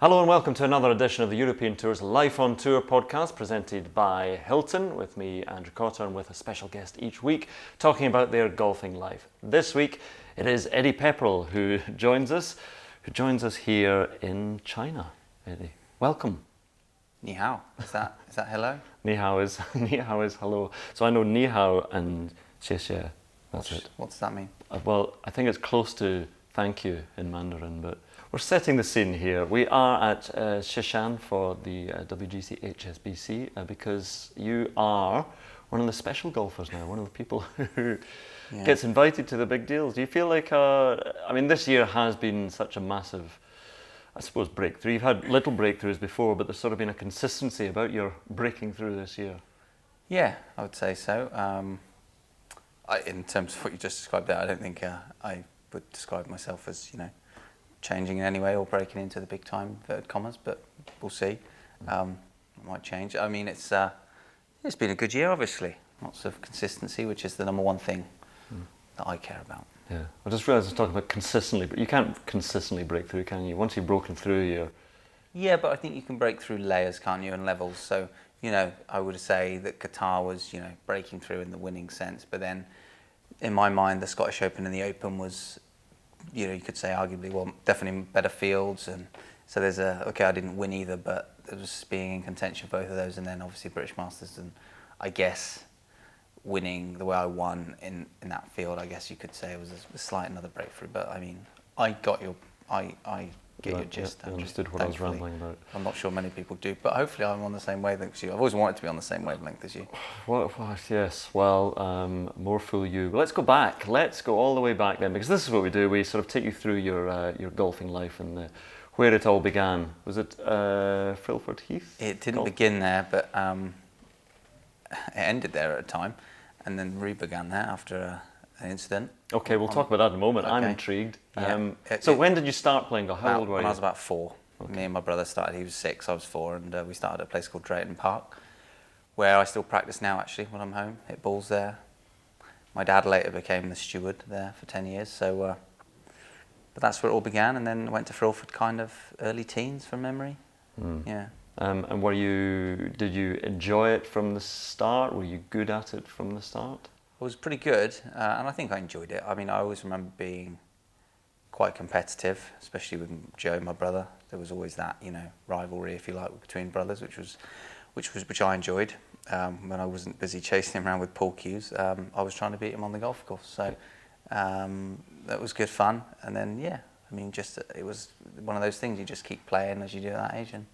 Hello and welcome to another edition of the European Tour's Life on Tour podcast presented by Hilton, with me, Andrew Cotter, and with a special guest each week talking about their golfing life. This week it is Eddie Pepperell who joins us here in China. Eddie, welcome. Ni hao. Is that hello? Ni hao is hello. So I know ni hao and xie xie. That's it. What does that mean? Well, I think it's close to thank you in Mandarin, but we're setting the scene here. We are at Sheshan for the WGC HSBC because you are one of the special golfers now, one of the people who gets invited to the big deals. Do you feel like, this year has been such a massive, I suppose, breakthrough. You've had little breakthroughs before, but there's sort of been a consistency about your breaking through this year. Yeah, I would say so. In terms of what you just described there, I don't think I would describe myself as, changing in any way or breaking into the big time, inverted commas, but we'll see. It might change. I mean, it's been a good year, obviously. Lots of consistency, which is the number one thing that I care about. Yeah, I just realised I was talking about consistently, but you can't consistently break through, can you? Once you've broken through, you're... Yeah, but I think you can break through layers, can't you, and levels. So, I would say that Qatar was, breaking through in the winning sense, but then in my mind, the Scottish Open and the Open was, you could say arguably, well, definitely better fields, and so there's I didn't win either, but it was being in contention for both of those, and then obviously British Masters, and I guess winning the way I won in that field, I guess you could say it was a slight another breakthrough, but I mean, I get your gist. I understood what I was rambling about. I'm not sure many people do, but hopefully I'm on the same wavelength as you. I've always wanted to be on the same wavelength as you. Yes, more fool you. But let's go back. Let's go all the way back then, because this is what we do. We sort of take you through your golfing life and where it all began. Was it Filford Heath? It didn't begin there, but it ended there at a time, and then re-began there after an incident. Okay, we'll talk about that in a moment. Okay. I'm intrigued. Yeah. So when did you start playing golf? How old were you? When I was about 4. Okay. Me and my brother started. He was 6, I was 4, and we started at a place called Drayton Park, where I still practice now, actually, when I'm home. Hit balls there. My dad later became the steward there for 10 years. So, but that's where it all began, and then went to Filford kind of early teens from memory. Yeah. And did you enjoy it from the start? Were you good at it from the start? It was pretty good, and I think I enjoyed it. I mean, I always remember being quite competitive, especially with Joe, my brother. There was always that, rivalry, if you like, between brothers, which I enjoyed. When I wasn't busy chasing him around with pool cues, I was trying to beat him on the golf course. So that was good fun. And then, it was one of those things. You just keep playing as you do at that age, and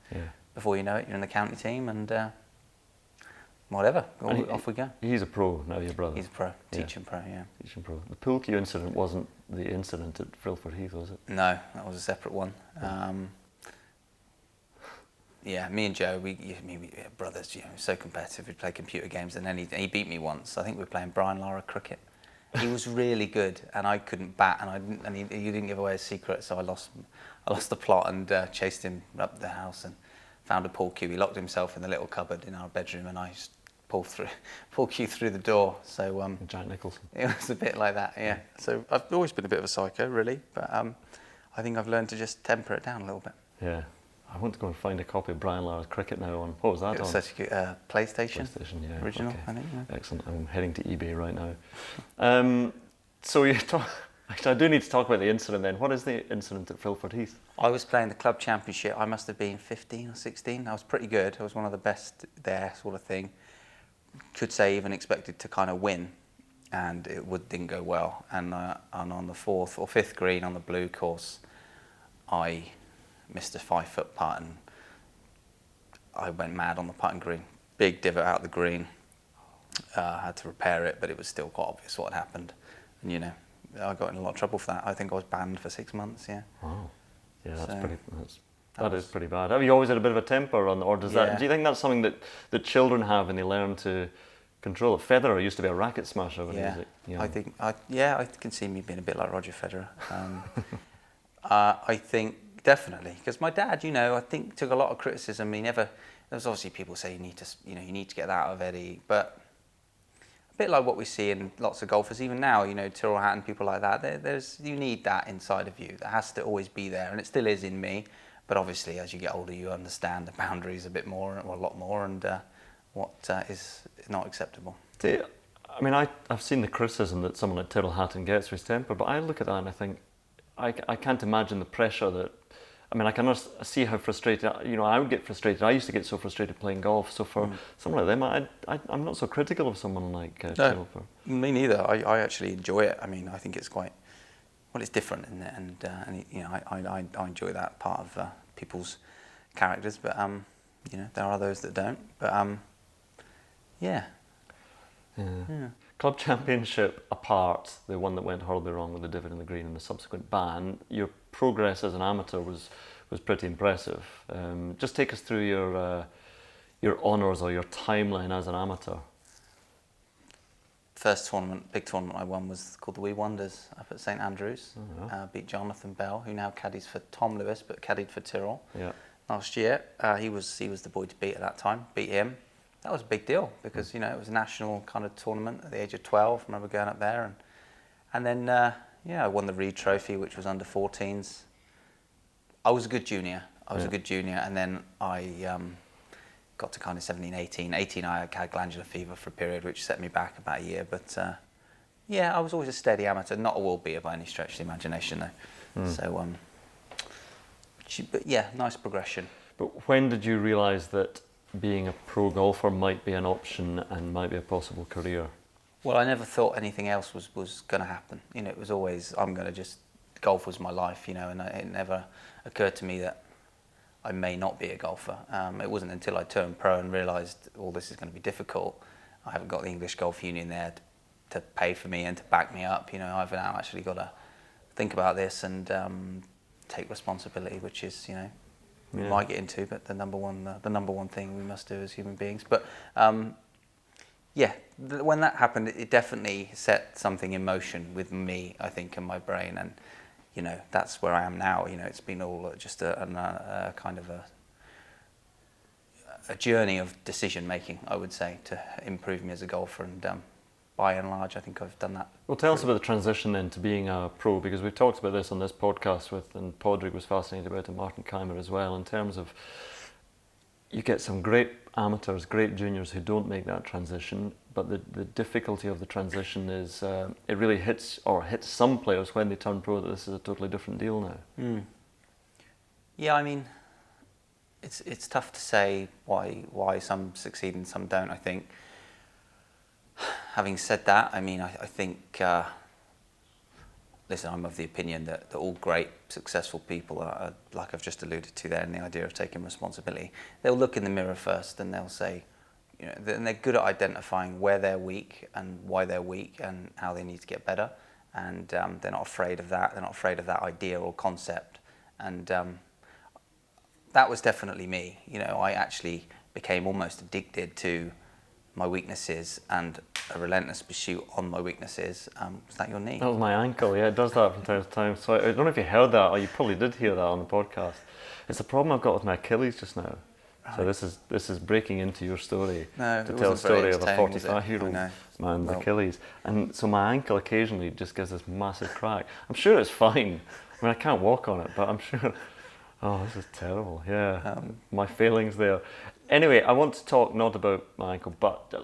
before you know it, you're in the county team, and whatever, off we go. He's a pro now, your brother. He's a pro, teaching pro, yeah. Teaching pro. The pool cue incident wasn't the incident at Filford Heath, was it? No, that was a separate one. Me and Joe, we brothers, so competitive. We'd play computer games, and then he beat me once. I think we were playing Brian Lara cricket. He was really good, and I couldn't bat, and he didn't give away his secret, so I lost the plot and chased him up the house and found a pool cue. He locked himself in the little cupboard in our bedroom, and I just pull cue through the door. So Jack Nicholson. It was a bit like that, yeah. So I've always been a bit of a psycho, really, but I think I've learned to just temper it down a little bit. Yeah, I want to go and find a copy of Brian Lara's cricket now. What was that on? It was such a good PlayStation. PlayStation, yeah. Original, okay. I think. Yeah. Excellent. I'm heading to eBay right now. So actually, I do need to talk about the incident then. What is the incident at Filford Heath? I was playing the club championship. I must have been 15 or 16. I was pretty good. I was one of the best there, sort of thing. Could say even expected to kind of win, and didn't go well. And on the 4th or 5th green on the blue course, I missed a 5-foot putt, and I went mad on the putting green. Big divot out the green. Had to repair it, but it was still quite obvious what had happened. And I got in a lot of trouble for that. I think I was banned for 6 months. Yeah. Wow. Yeah, that is pretty bad. Have you always had a bit of a temper or does that? Do you think that's something that children have and they learn to control it? Federer used to be a racket smasher when he was I think I can see me being a bit like Roger Federer. I think definitely, because my dad, I think took a lot of criticism. There was obviously people say you need to get that out of Eddie, but a bit like what we see in lots of golfers, even now, Tyrrell Hatton, people like that. You need that inside of you. That has to always be there, and it still is in me. But obviously, as you get older, you understand the boundaries a bit more, or a lot more, and what is not acceptable. See, I mean, I've seen the criticism that someone like Tyrrell Hatton gets for his temper, but I look at that and I think, I can't imagine the pressure that, I mean, I can see how frustrated, I would get frustrated. I used to get so frustrated playing golf. So for someone like them, I'm not so critical of someone like Tyrrell. Me neither. I actually enjoy it. I mean, I think it's quite, well, it's different, isn't it? And I enjoy that part of people's characters, but there are those that don't. But yeah. Club championship apart, the one that went horribly wrong with the divot in the green and the subsequent ban, your progress as an amateur was pretty impressive. Just take us through your honours or your timeline as an amateur. First big tournament I won was called the Wee Wonders up at St Andrews. Beat Jonathan Bell, who now caddies for Tom Lewis, but caddied for Tyrrell last year. He was the boy to beat at that time. Beat him. That was a big deal because it was a national kind of tournament at the age of 12. I remember going up there and then I won the Reed Trophy, which was under 14s. I was a good junior. And then I got to kind of 17, 18. 18, I had glandular fever for a period, which set me back about a year. But I was always a steady amateur, not a world beater by any stretch of the imagination, though. So, but yeah, nice progression. But when did you realise that being a pro golfer might be an option and might be a possible career? Well, I never thought anything else was going to happen. It was always, golf was my life, and it never occurred to me that I may not be a golfer. It wasn't until I turned pro and realised all this is going to be difficult. I haven't got the English Golf Union there to pay for me and to back me up. I've now actually got to think about this and take responsibility, which is, we might get into, but the number one thing we must do as human beings. But when that happened, it definitely set something in motion with me, I think, in my brain, and that's where I am now. It's been all just a kind of a journey of decision making, I would say, to improve me as a golfer, and by and large, I think I've done that. Well, tell us about the transition then to being a pro, because we've talked about this on this podcast and Podrick was fascinated about it, Martin Keimer as well, in terms of you get some great amateurs, great juniors who don't make that transition, but the difficulty of the transition is it really hits some players when they turn pro that this is a totally different deal now. Yeah, I mean, it's tough to say why some succeed and some don't, I think. Having said that, I mean, I think, listen, I'm of the opinion that all great, successful people are, like I've just alluded to there, in the idea of taking responsibility. They'll look in the mirror first and they'll say, and they're good at identifying where they're weak and why they're weak and how they need to get better. And they're not afraid of that. They're not afraid of that idea or concept. And that was definitely me. I actually became almost addicted to my weaknesses and a relentless pursuit on my weaknesses. Was that your knee? That was my ankle, yeah, it does that from time to time. So I don't know if you heard that, or you probably did hear that on the podcast. It's a problem I've got with my Achilles just now. Right. So this is breaking into your story to tell a story of a 45-year-old man's Achilles. And so my ankle occasionally just gives this massive crack. I'm sure it's fine. I mean, I can't walk on it, but I'm sure... Oh, this is terrible, yeah. My failings there. Anyway, I want to talk not about my ankle, but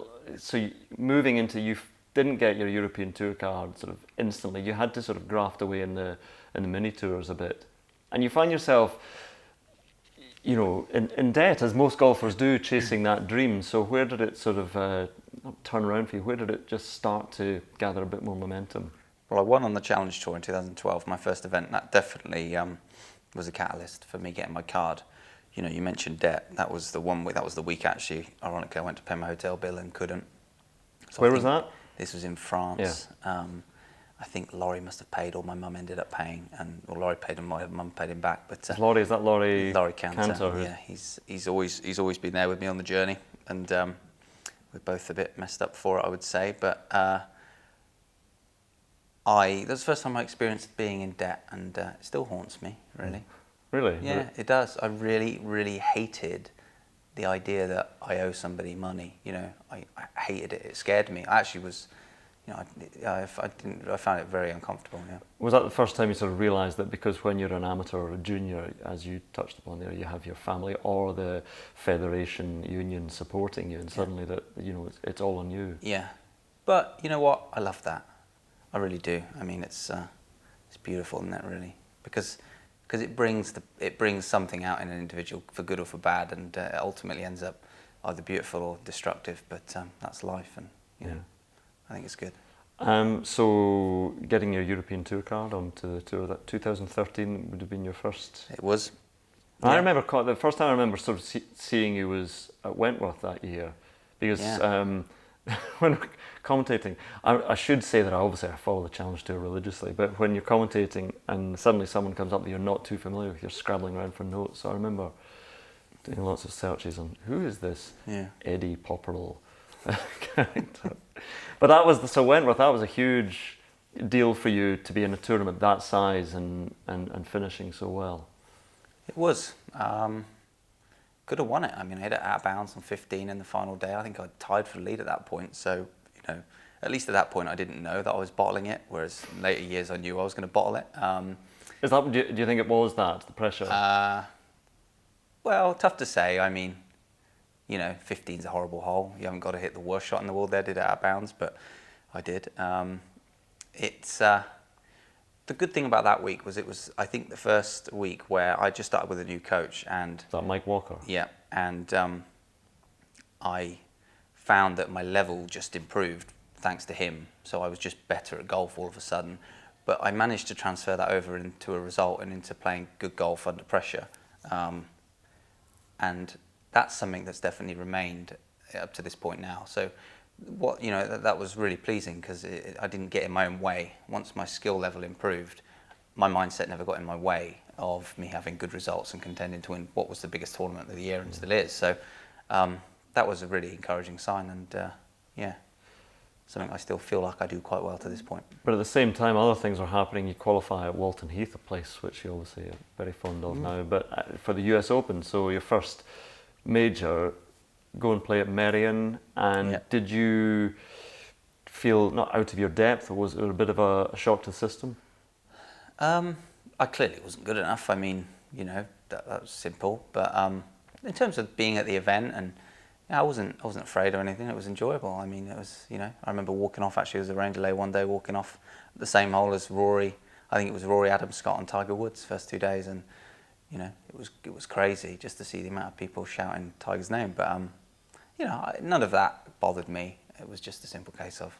moving into, you didn't get your European Tour card sort of instantly. You had to sort of graft away in the mini tours a bit, and you find yourself, in debt, as most golfers do, chasing that dream. So where did it sort of turn around for you? Where did it just start to gather a bit more momentum? Well, I won on the Challenge Tour in 2012, my first event. That definitely was a catalyst for me getting my card. You mentioned debt. That was the week, actually. Ironically, I went to pay my hotel bill and couldn't. So where was that? This was in France. Yeah. I think Laurie must have paid, or my mum ended up paying, or Laurie paid and my mum paid him back. But is that Laurie Cantor? Yeah, he's always been there with me on the journey, and we're both a bit messed up for it, I would say. But that was the first time I experienced being in debt, and it still haunts me, really. Really? Yeah, it does. I really, really hated the idea that I owe somebody money. I hated it. It scared me. I actually was, you know, I found it very uncomfortable. Yeah. Was that the first time you sort of realised that because when you're an amateur or a junior, as you touched upon there, you have your family or the federation union supporting you, and suddenly that, you know, it's all on you. Yeah, but you know what? I love that. I really do. I mean, it's beautiful, isn't it? Really, because it brings something out in an individual for good or for bad, and it ultimately ends up either beautiful or destructive. But that's life, and you know, I think it's good. So getting your European tour card onto the tour, that 2013 would have been your first. It was. I remember the first time I remember sort of seeing you was at Wentworth that year, because when commentating, I should say that I follow the Challenge Tour religiously, but when you're commentating and suddenly someone comes up that you're not too familiar with, you're scrabbling around for notes. So I remember doing lots of searches on who is this Eddie Pepperell character. But that was so Wentworth. That was a huge deal for you to be in a tournament that size and finishing so well. It was. Could have won it. I mean, I hit it out of bounds on 15 in the final day. I think I tied for the lead at that point. So, you know, at least at that point, I didn't know that I was bottling it. Whereas in later years, I knew I was going to bottle it. Is that? Do you think it was that the pressure? Well, tough to say. I mean, you know, 15's a horrible hole. You haven't got to hit the worst shot in the world there. Did it out of bounds, but I did. The good thing about that week was it was, I think, the first week where I just started with a new coach. And is that Mike Walker? Yeah, and I found that my level just improved thanks to him. So I was just better at golf all of a sudden. But I managed to transfer that over into a result and into playing good golf under pressure. And that's something that's definitely remained up to this point now. So what, you know, that was really pleasing because I didn't get in my own way. Once my skill level improved, my mindset never got in my way of me having good results and contending to win what was the biggest tournament of the year and still is. So that was a really encouraging sign, and something I still feel like I do quite well to this point. But at the same time, other things are happening. You qualify at Walton Heath, a place which you obviously are very fond of now, but for the US Open, so your first major, go and play at Merion, and did you feel not out of your depth, or was it a bit of a shock to the system? I clearly wasn't good enough. I mean, you know, that was simple. But in terms of being at the event, and I wasn't afraid or anything. It was enjoyable. I mean, it was, you know, I remember walking off. Actually, it was a rain delay one day, walking off at the same hole as Rory. I think it was Rory, Adam Scott, and Tiger Woods first 2 days, and you know, it was crazy just to see the amount of people shouting Tiger's name. But you know, none of that bothered me. It was just a simple case of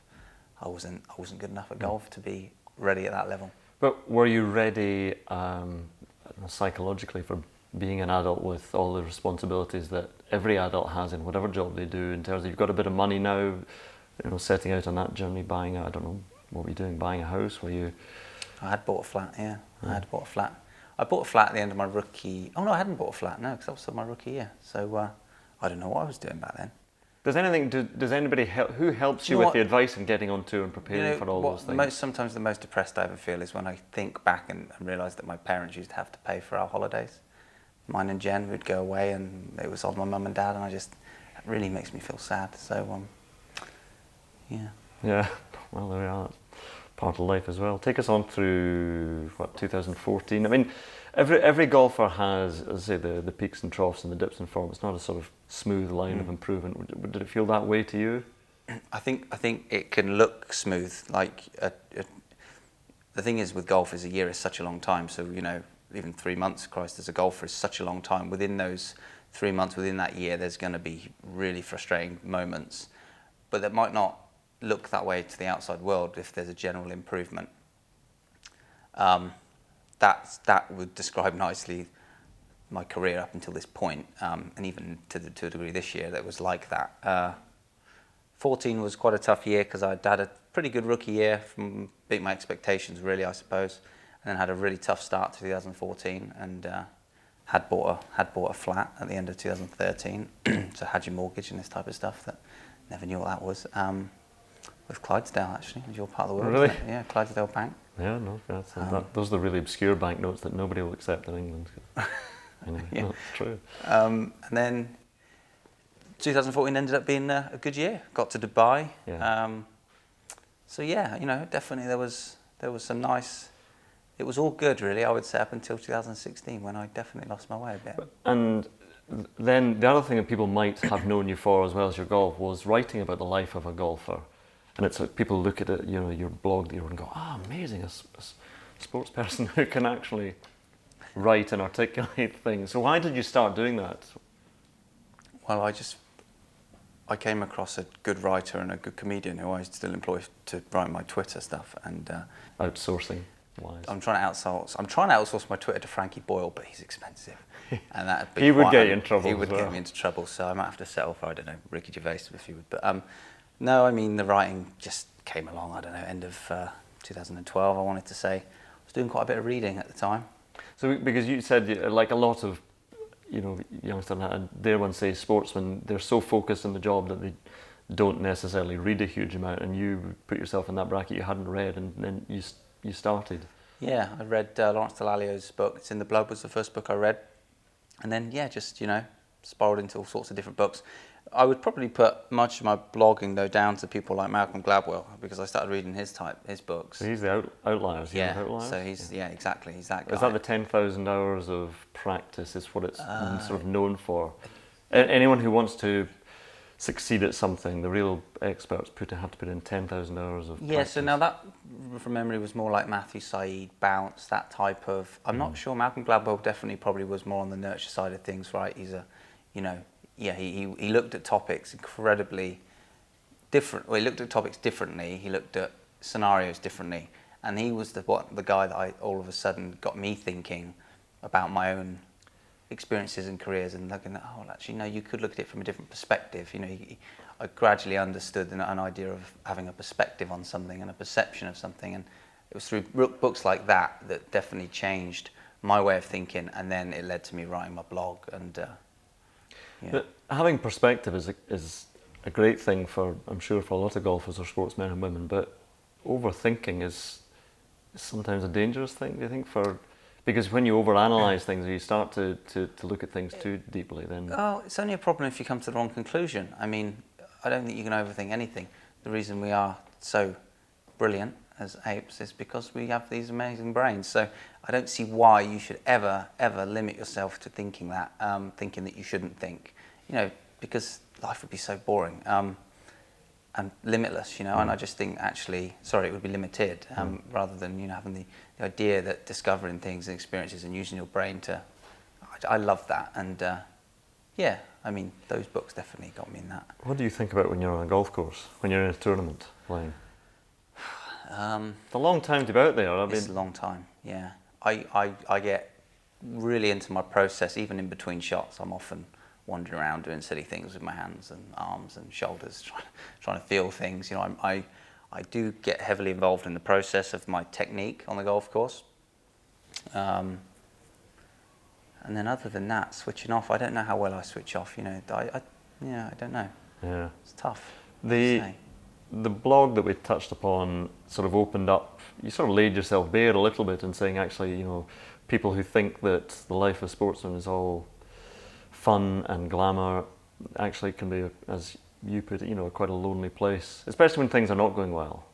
I wasn't good enough at golf to be ready at that level. But were you ready psychologically for being an adult with all the responsibilities that every adult has in whatever job they do, in terms of you've got a bit of money now, you know, setting out on that journey, buying I don't know, what were you doing, buying a house? Were you? I had bought a flat, I had bought a flat. I bought a flat at the end of my rookie... Oh no, I hadn't bought a flat, no, because that was still my rookie year. So I don't know what I was doing back then. Does anybody help? Who helps you with the advice and getting on tour and preparing for all those things? Sometimes the most depressed I ever feel is when I think back and realise that my parents used to have to pay for our holidays. Mine and Jen would go away, and it was on my mum and dad, and it really makes me feel sad. So yeah. Yeah. Well, there we are. That's part of life as well. Take us on through 2014. I mean, every golfer has, as I say, the peaks and troughs and the dips in form. It's not a sort of smooth line of improvement. Did it feel that way to you? I think it can look smooth. Like the thing is with golf is a year is such a long time. So you know, even 3 months, Christ, as a golfer is such a long time. Within those 3 months, within that year, there's going to be really frustrating moments, but that might not look that way to the outside world if there's a general improvement. That would describe nicely my career up until this point, and even to a degree this year that was like that. 14 was quite a tough year because I'd had a pretty good rookie year, beat my expectations really, I suppose, and then had a really tough start to 2014, and had bought a flat at the end of 2013, so had your mortgage and this type of stuff. That never knew what that was. With Clydesdale, actually, was your part of the world. Really? Yeah, Clydesdale Bank. Yeah, no, those are the really obscure banknotes that nobody will accept in England. Anyway, yeah. No, it's true. And then 2014 ended up being a good year. Got to Dubai. Yeah. So yeah, definitely there was some nice. It was all good, really. I would say up until 2016, when I definitely lost my way a bit. And then the other thing that people might have known you for, as well as your golf, was writing about the life of a golfer. And it's like people look at it, your blog that you wrote, and go, amazing, a sports person who can actually write and articulate things. So why did you start doing that? Well, I came across a good writer and a good comedian who I still employ to write my Twitter stuff, and Outsourcing wise. I'm trying to outsource my Twitter to Frankie Boyle, but he's expensive, and that He would get you in trouble. He would get me into trouble, so I might have to settle for, I don't know, Ricky Gervais if he would. But no, I mean, the writing just came along. I don't know, end of 2012. I wanted to say I was doing quite a bit of reading at the time. So because you said, like a lot of youngsters, and dare one say sportsmen, they're so focused on the job that they don't necessarily read a huge amount, and you put yourself in that bracket you hadn't read, and then you started. Yeah, I read Lawrence Dallaglio's book. It's in the Blood was the first book I read, and then just spiraled into all sorts of different books. I would probably put much of my blogging though down to people like Malcolm Gladwell, because I started reading his books. So he's the outliers. Yeah. Outliers? So he's exactly. He's that guy. Is that the 10,000 hours of practice? Is what it's sort of known for? Anyone who wants to succeed at something, the real experts have to put in 10,000 hours of practice. Yeah. So now that, from memory, was more like Matthew Said, Bounce, that type of. I'm not sure. Malcolm Gladwell definitely probably was more on the nurture side of things, right? He's a, he looked at topics incredibly different. Well, he looked at topics differently. He looked at scenarios differently, and he was the guy that all of a sudden got me thinking about my own experiences and careers, and looking at, actually, no, you could look at it from a different perspective. I gradually understood an idea of having a perspective on something and a perception of something, and it was through books like that definitely changed my way of thinking, and then it led to me writing my blog. And But having perspective is a great thing I'm sure for a lot of golfers or sportsmen and women, but overthinking is sometimes a dangerous thing, do you think? Because when you overanalyze things, you start to look at things too deeply, then... Oh, it's only a problem if you come to the wrong conclusion. I mean, I don't think you can overthink anything. The reason we are so brilliant as apes is because we have these amazing brains. So I don't see why you should ever limit yourself to thinking that you shouldn't think. Because life would be so boring and limitless, And I just think it would be limited rather than having the idea that discovering things and experiences and using your brain to. I love that, and I mean, those books definitely got me in that. What do you think about when you're on a golf course, when you're in a tournament playing? It's a long time to be out there. It's a long time, yeah. I get really into my process, even in between shots. I'm often wandering around doing silly things with my hands and arms and shoulders, trying to feel things. I do get heavily involved in the process of my technique on the golf course. And then other than that, switching off, I don't know how well I switch off. I don't know. Yeah, it's tough. The blog that we touched upon sort of opened up. You sort of laid yourself bare a little bit in saying, actually, people who think that the life of a sportsman is all fun and glamour actually can be, as you put it, quite a lonely place, especially when things are not going well.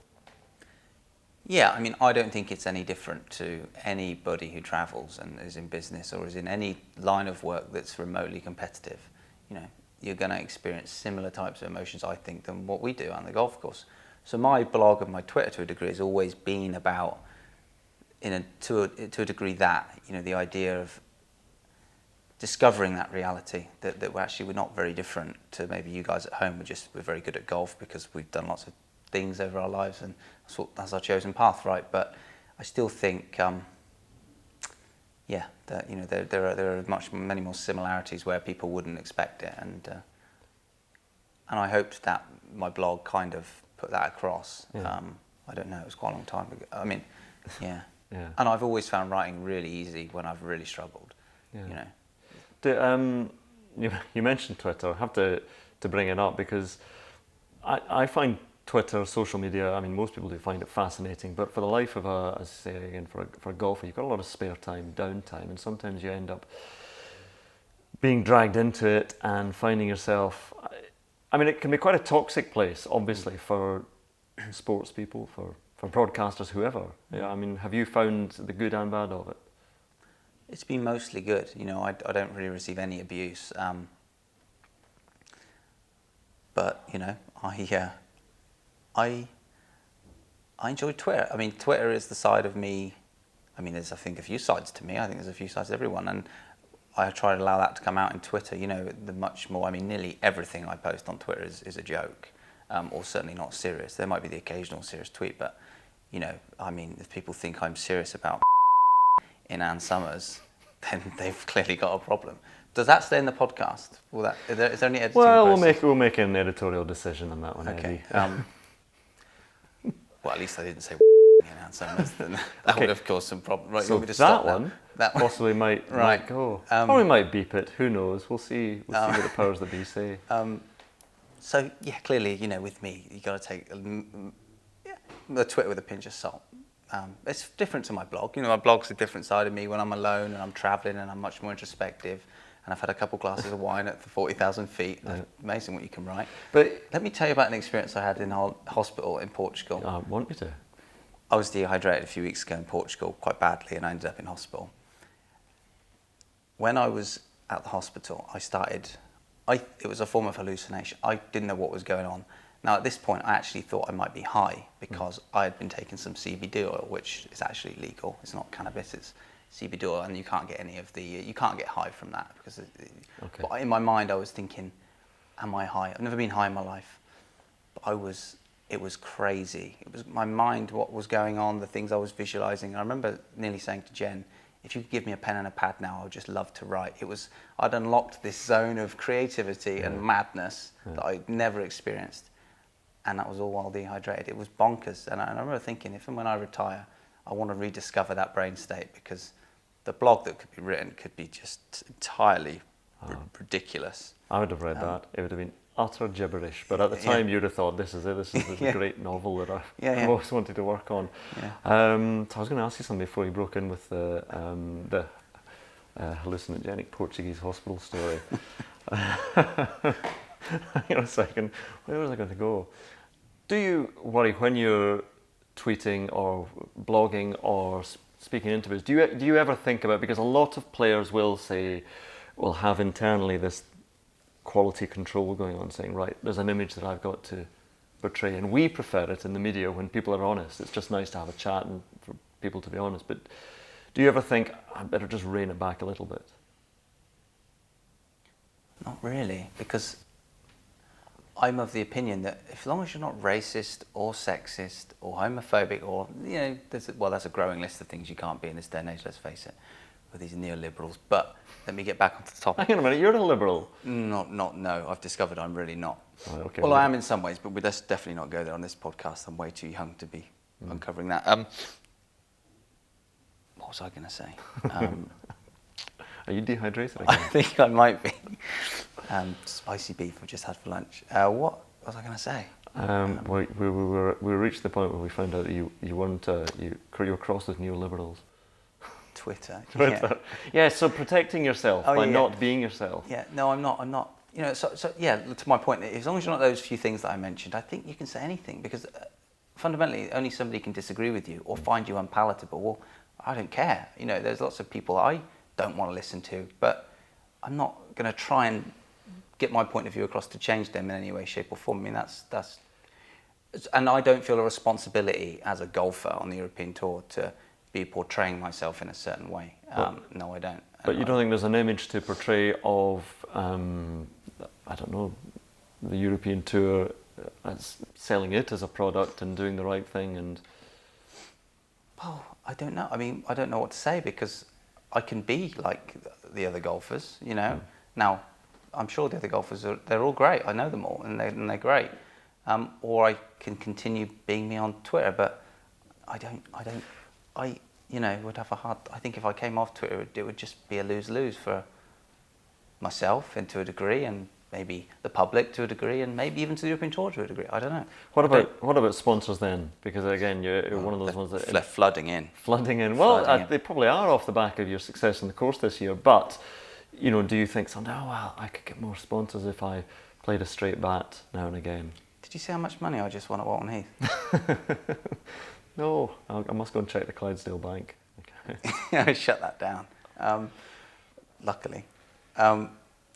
Yeah, I mean, I don't think it's any different to anybody who travels and is in business or is in any line of work that's remotely competitive. You're going to experience similar types of emotions, I think, than what we do on the golf course. So my blog and my Twitter, to a degree, has always been about, to a degree, that the idea of discovering that reality, that we're not very different to maybe you guys at home. We're very good at golf because we've done lots of things over our lives, and that's our chosen path, right? But I still think, that there are many more similarities where people wouldn't expect it, and I hoped that my blog kind of put that across. Yeah. I don't know, it was quite a long time ago. I mean, yeah. Yeah. And I've always found writing really easy when I've really struggled. Yeah. You mentioned Twitter. I have to bring it up because I find Twitter, social media, I mean, most people do find it fascinating, but for the life of as I say again, for a golfer, you've got a lot of spare time, downtime, and sometimes you end up being dragged into it and finding yourself, I mean, it can be quite a toxic place, obviously, for sports people, for broadcasters, whoever. Yeah, I mean, have you found the good and bad of it? It's been mostly good. You know, I don't really receive any abuse. But you know, I enjoy Twitter. I mean, Twitter is the side of me. I mean, there's I think a few sides to me. I think there's a few sides to everyone, and I try to allow that to come out in Twitter. You know, the much more. I mean, nearly everything I post on Twitter is a joke, or certainly not serious. There might be the occasional serious tweet, but you know, I mean, if people think I'm serious about in Ann Summers, then they've clearly got a problem. Does that stay in the podcast? Is there any editing? Well, process? we'll make an editorial decision on that one, Okay. Eddie. Well, at least I didn't say in Ann Summers. Then that would have caused some problems. Right, So you want me to stop that one possibly might Right. go. Probably might beep it. Who knows? We'll see. We'll see what the powers that be say. So yeah, clearly, you know, with me, you got to take the Twitter with a pinch of salt. It's different to my blog. You know, my blog's a different side of me when I'm alone and I'm travelling and I'm much more introspective. And I've had a couple glasses of wine at 40,000 feet. It's amazing what you can write. But Let me tell you about an experience I had in a hospital in Portugal. I want you to. I was dehydrated a few weeks ago in Portugal quite badly and I ended up in hospital. When I was at the hospital, it was a form of hallucination. I didn't know what was going on. Now at this point I actually thought I might be high because I had been taking some CBD oil, which is actually legal. It's not cannabis, it's CBD oil, and you can't get you can't get high from that because but in my mind I was thinking, am I high? I've never been high in my life. But it was crazy. It was my mind, what was going on, the things I was visualizing. I remember nearly saying to Jen, if you could give me a pen and a pad now, I would just love to write. I'd unlocked this zone of creativity and madness that I'd never experienced. And that was all while dehydrated. It was bonkers. And I remember thinking, if and when I retire, I want to rediscover that brain state, because the blog that could be written could be just entirely ridiculous. I would have read that. It would have been utter gibberish. But at the time, you'd have thought, this is it. This is a great novel that I've always wanted to work on. Yeah. So I was going to ask you something before you broke in with the hallucinogenic Portuguese hospital story. Hang on a second. Where was I going to go? Do you worry when you're tweeting or blogging or speaking interviews? Do you ever think about, because a lot of players will have internally this quality control going on, saying, right, there's an image that I've got to portray, and we prefer it in the media when people are honest. It's just nice to have a chat and for people to be honest. But do you ever think, I better just rein it back a little bit? Not really, because I'm of the opinion that as long as you're not racist or sexist or homophobic or, you know, that's a growing list of things you can't be in this day and age, let's face it, with these neoliberals. But let me get back onto the topic. Hang on a minute, you're a liberal. No, I've discovered I'm really not. Oh, okay, well, I am in some ways, but let's definitely not go there on this podcast. I'm way too young to be uncovering that. What was I going to say? Are you dehydrated I again? think I might be. Spicy beef I've just had for lunch. What was I going to say? We reached the point where we found out that you weren't you're crossed with neoliberals. Twitter. Yeah. So protecting yourself by not being yourself. Yeah. No, I'm not. You know. So yeah. To my point, as long as you're not those few things that I mentioned, I think you can say anything, because fundamentally only somebody can disagree with you or find you unpalatable. Well, I don't care. You know, there's lots of people I don't want to listen to, but I'm not going to try and get my point of view across to change them in any way, shape or form. I mean, that's and I don't feel a responsibility as a golfer on the European Tour to be portraying myself in a certain way. No, I don't. But you don't think there's an image to portray of, I don't know, the European Tour as selling it as a product and doing the right thing? And well, I don't know. I mean, I don't know what to say, because I can be like the other golfers, you know. Now, I'm sure the other golfers they're all great. I know them all, and they're great. Or I can continue being me on Twitter, but I would have a hard. I think if I came off Twitter, it would just be a lose-lose for myself, and to a degree, and maybe the public to a degree, and maybe even to the European Tour to a degree. I don't know. What about sponsors then? Because again, you're one of those ones that flooding in. Well, they probably are off the back of your success in the course this year. But you know, do you think someday, I could get more sponsors if I played a straight bat now and again? Did you see how much money I just won at Walton Heath? No, I must go and check the Clydesdale bank. I shut that down. Luckily. No,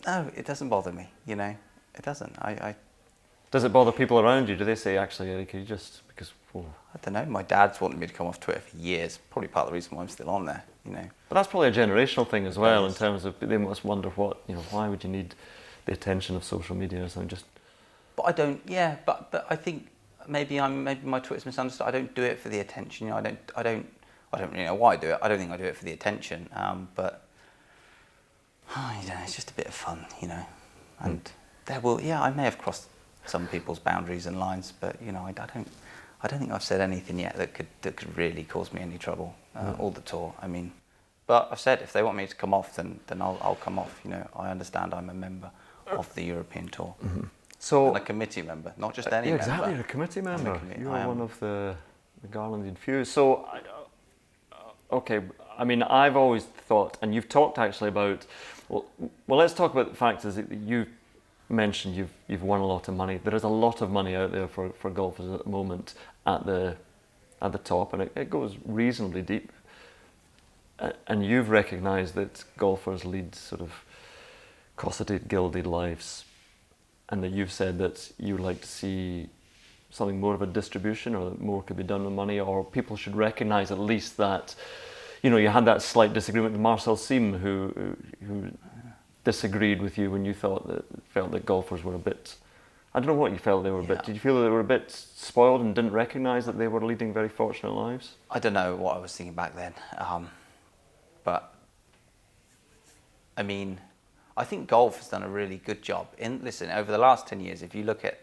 it doesn't bother me, you know. It doesn't. Does it bother people around you? Do they say, actually, Eddie, could you just, because... Oh. I don't know. My dad's wanted me to come off Twitter for years. Probably part of the reason why I'm still on there, you know. But that's probably a generational thing as well, in terms of they must wonder why would you need the attention of social media or something? Just. But I don't. Yeah, but I think maybe my Twitter's misunderstood. I don't do it for the attention. You know, I don't really know why I do it. I don't think I do it for the attention. But you know, it's just a bit of fun, you know. And I may have crossed some people's boundaries and lines, but you know, I don't think I've said anything yet that could really cause me any trouble all the tour. I mean, but I've said if they want me to come off, then I'll come off. You know, I understand I'm a member of the European tour, So and a committee member, not just any member. Exactly, you're a committee member. You're I am one of the Garlandian few. So, okay, I mean, I've always thought, and you've talked actually about. Well, let's talk about the fact is that you mentioned you've won a lot of money. There is a lot of money out there for golfers at the moment at the top, and it goes reasonably deep. And you've recognised that golfers lead sort of cosseted, gilded lives, and that you've said that you would like to see something more of a distribution, or that more could be done with money, or people should recognise at least that, you know, you had that slight disagreement with Marcel Siem, who disagreed with you when you felt that golfers were a bit. I don't know what you felt they were a bit. Did you feel that they were a bit spoiled and didn't recognise that they were leading very fortunate lives? I don't know what I was thinking back then, but I mean, I think golf has done a really good job. Listen, over the last 10 years, if you look at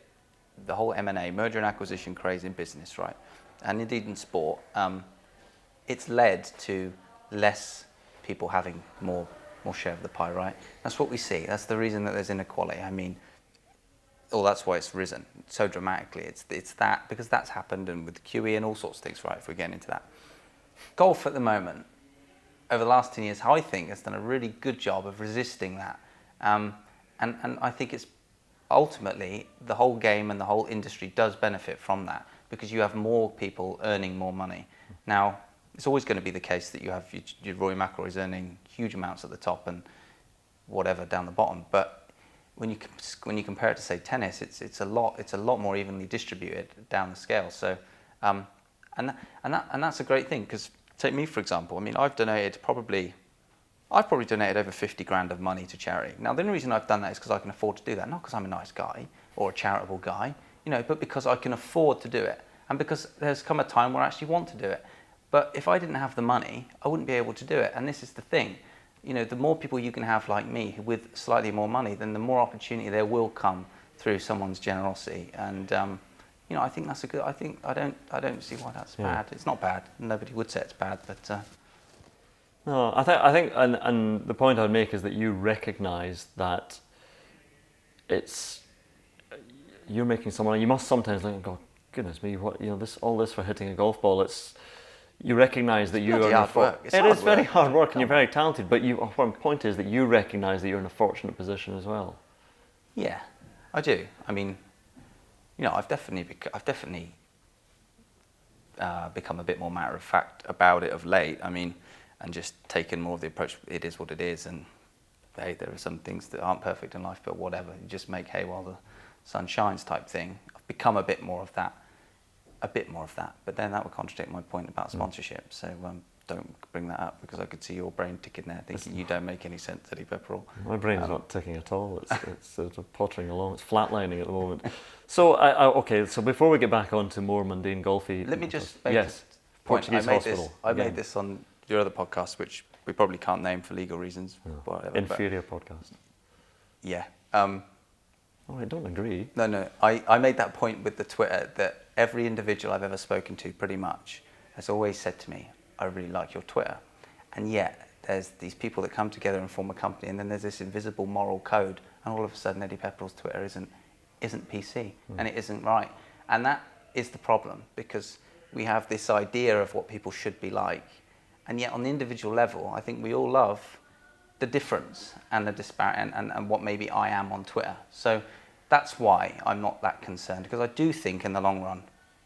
the whole M&A, merger and acquisition craze in business, right, and indeed in sport, it's led to less people having more share of the pie, right? That's what we see. That's the reason that there's inequality. I mean, that's why it's risen so dramatically. It's that, because that's happened, and with QE and all sorts of things, right, if we get into that. Golf at the moment, over the last 10 years, I think has done a really good job of resisting that. And I think it's ultimately the whole game and the whole industry does benefit from that, because you have more people earning more money. Now, it's always going to be the case that you have your Rory McIlroy's earning huge amounts at the top and whatever down the bottom. But when you compare it to, say, tennis, it's a lot more evenly distributed down the scale. So, and that's a great thing, because take me for example. I mean, I've probably donated over 50 grand of money to charity. Now, the only reason I've done that is because I can afford to do that, not because I'm a nice guy or a charitable guy, you know, but because I can afford to do it, and because there's come a time where I actually want to do it. But if I didn't have the money, I wouldn't be able to do it. And this is the thing, you know, the more people you can have like me with slightly more money, then the more opportunity there will come through someone's generosity. And you know, I think that's a good. I don't see why that's bad. It's not bad. Nobody would say it's bad, but. No, I think, and the point I'd make is that you recognise that you're making some money. You must sometimes think, "God, goodness me, what, you know, all this for hitting a golf ball." You recognise that you are. Hard work. It is very hard work, and you're very talented. But my point is that you recognise that you're in a fortunate position as well. Yeah, I do. I mean, you know, I've definitely become a bit more matter of fact about it of late. I mean, and just taken more of the approach. It is what it is, and hey, there are some things that aren't perfect in life, but whatever. You just make hay while the sun shines, type thing. I've become a bit more of that. But then that would contradict my point about sponsorship. So don't bring that up, because I could see your brain ticking there, thinking you don't make any sense, Eddie Pepperell. My brain's not ticking at all. It's sort of pottering along. It's flatlining at the moment. So okay. So before we get back on to more mundane golfy, let me just make a point. Portuguese Hospital. I made this on your other podcast, which we probably can't name for legal reasons. Whatever, inferior podcast. Yeah. I don't agree. No. I made that point with the Twitter, that every individual I've ever spoken to pretty much has always said to me, I really like your Twitter. And yet there's these people that come together and form a company, and then there's this invisible moral code, and all of a sudden Eddie Pepperell's Twitter isn't PC, and it isn't right. And that is the problem, because we have this idea of what people should be like. And yet on the individual level, I think we all love the difference and the disparity, and what maybe I am on Twitter. So that's why I'm not that concerned, because I do think in the long run,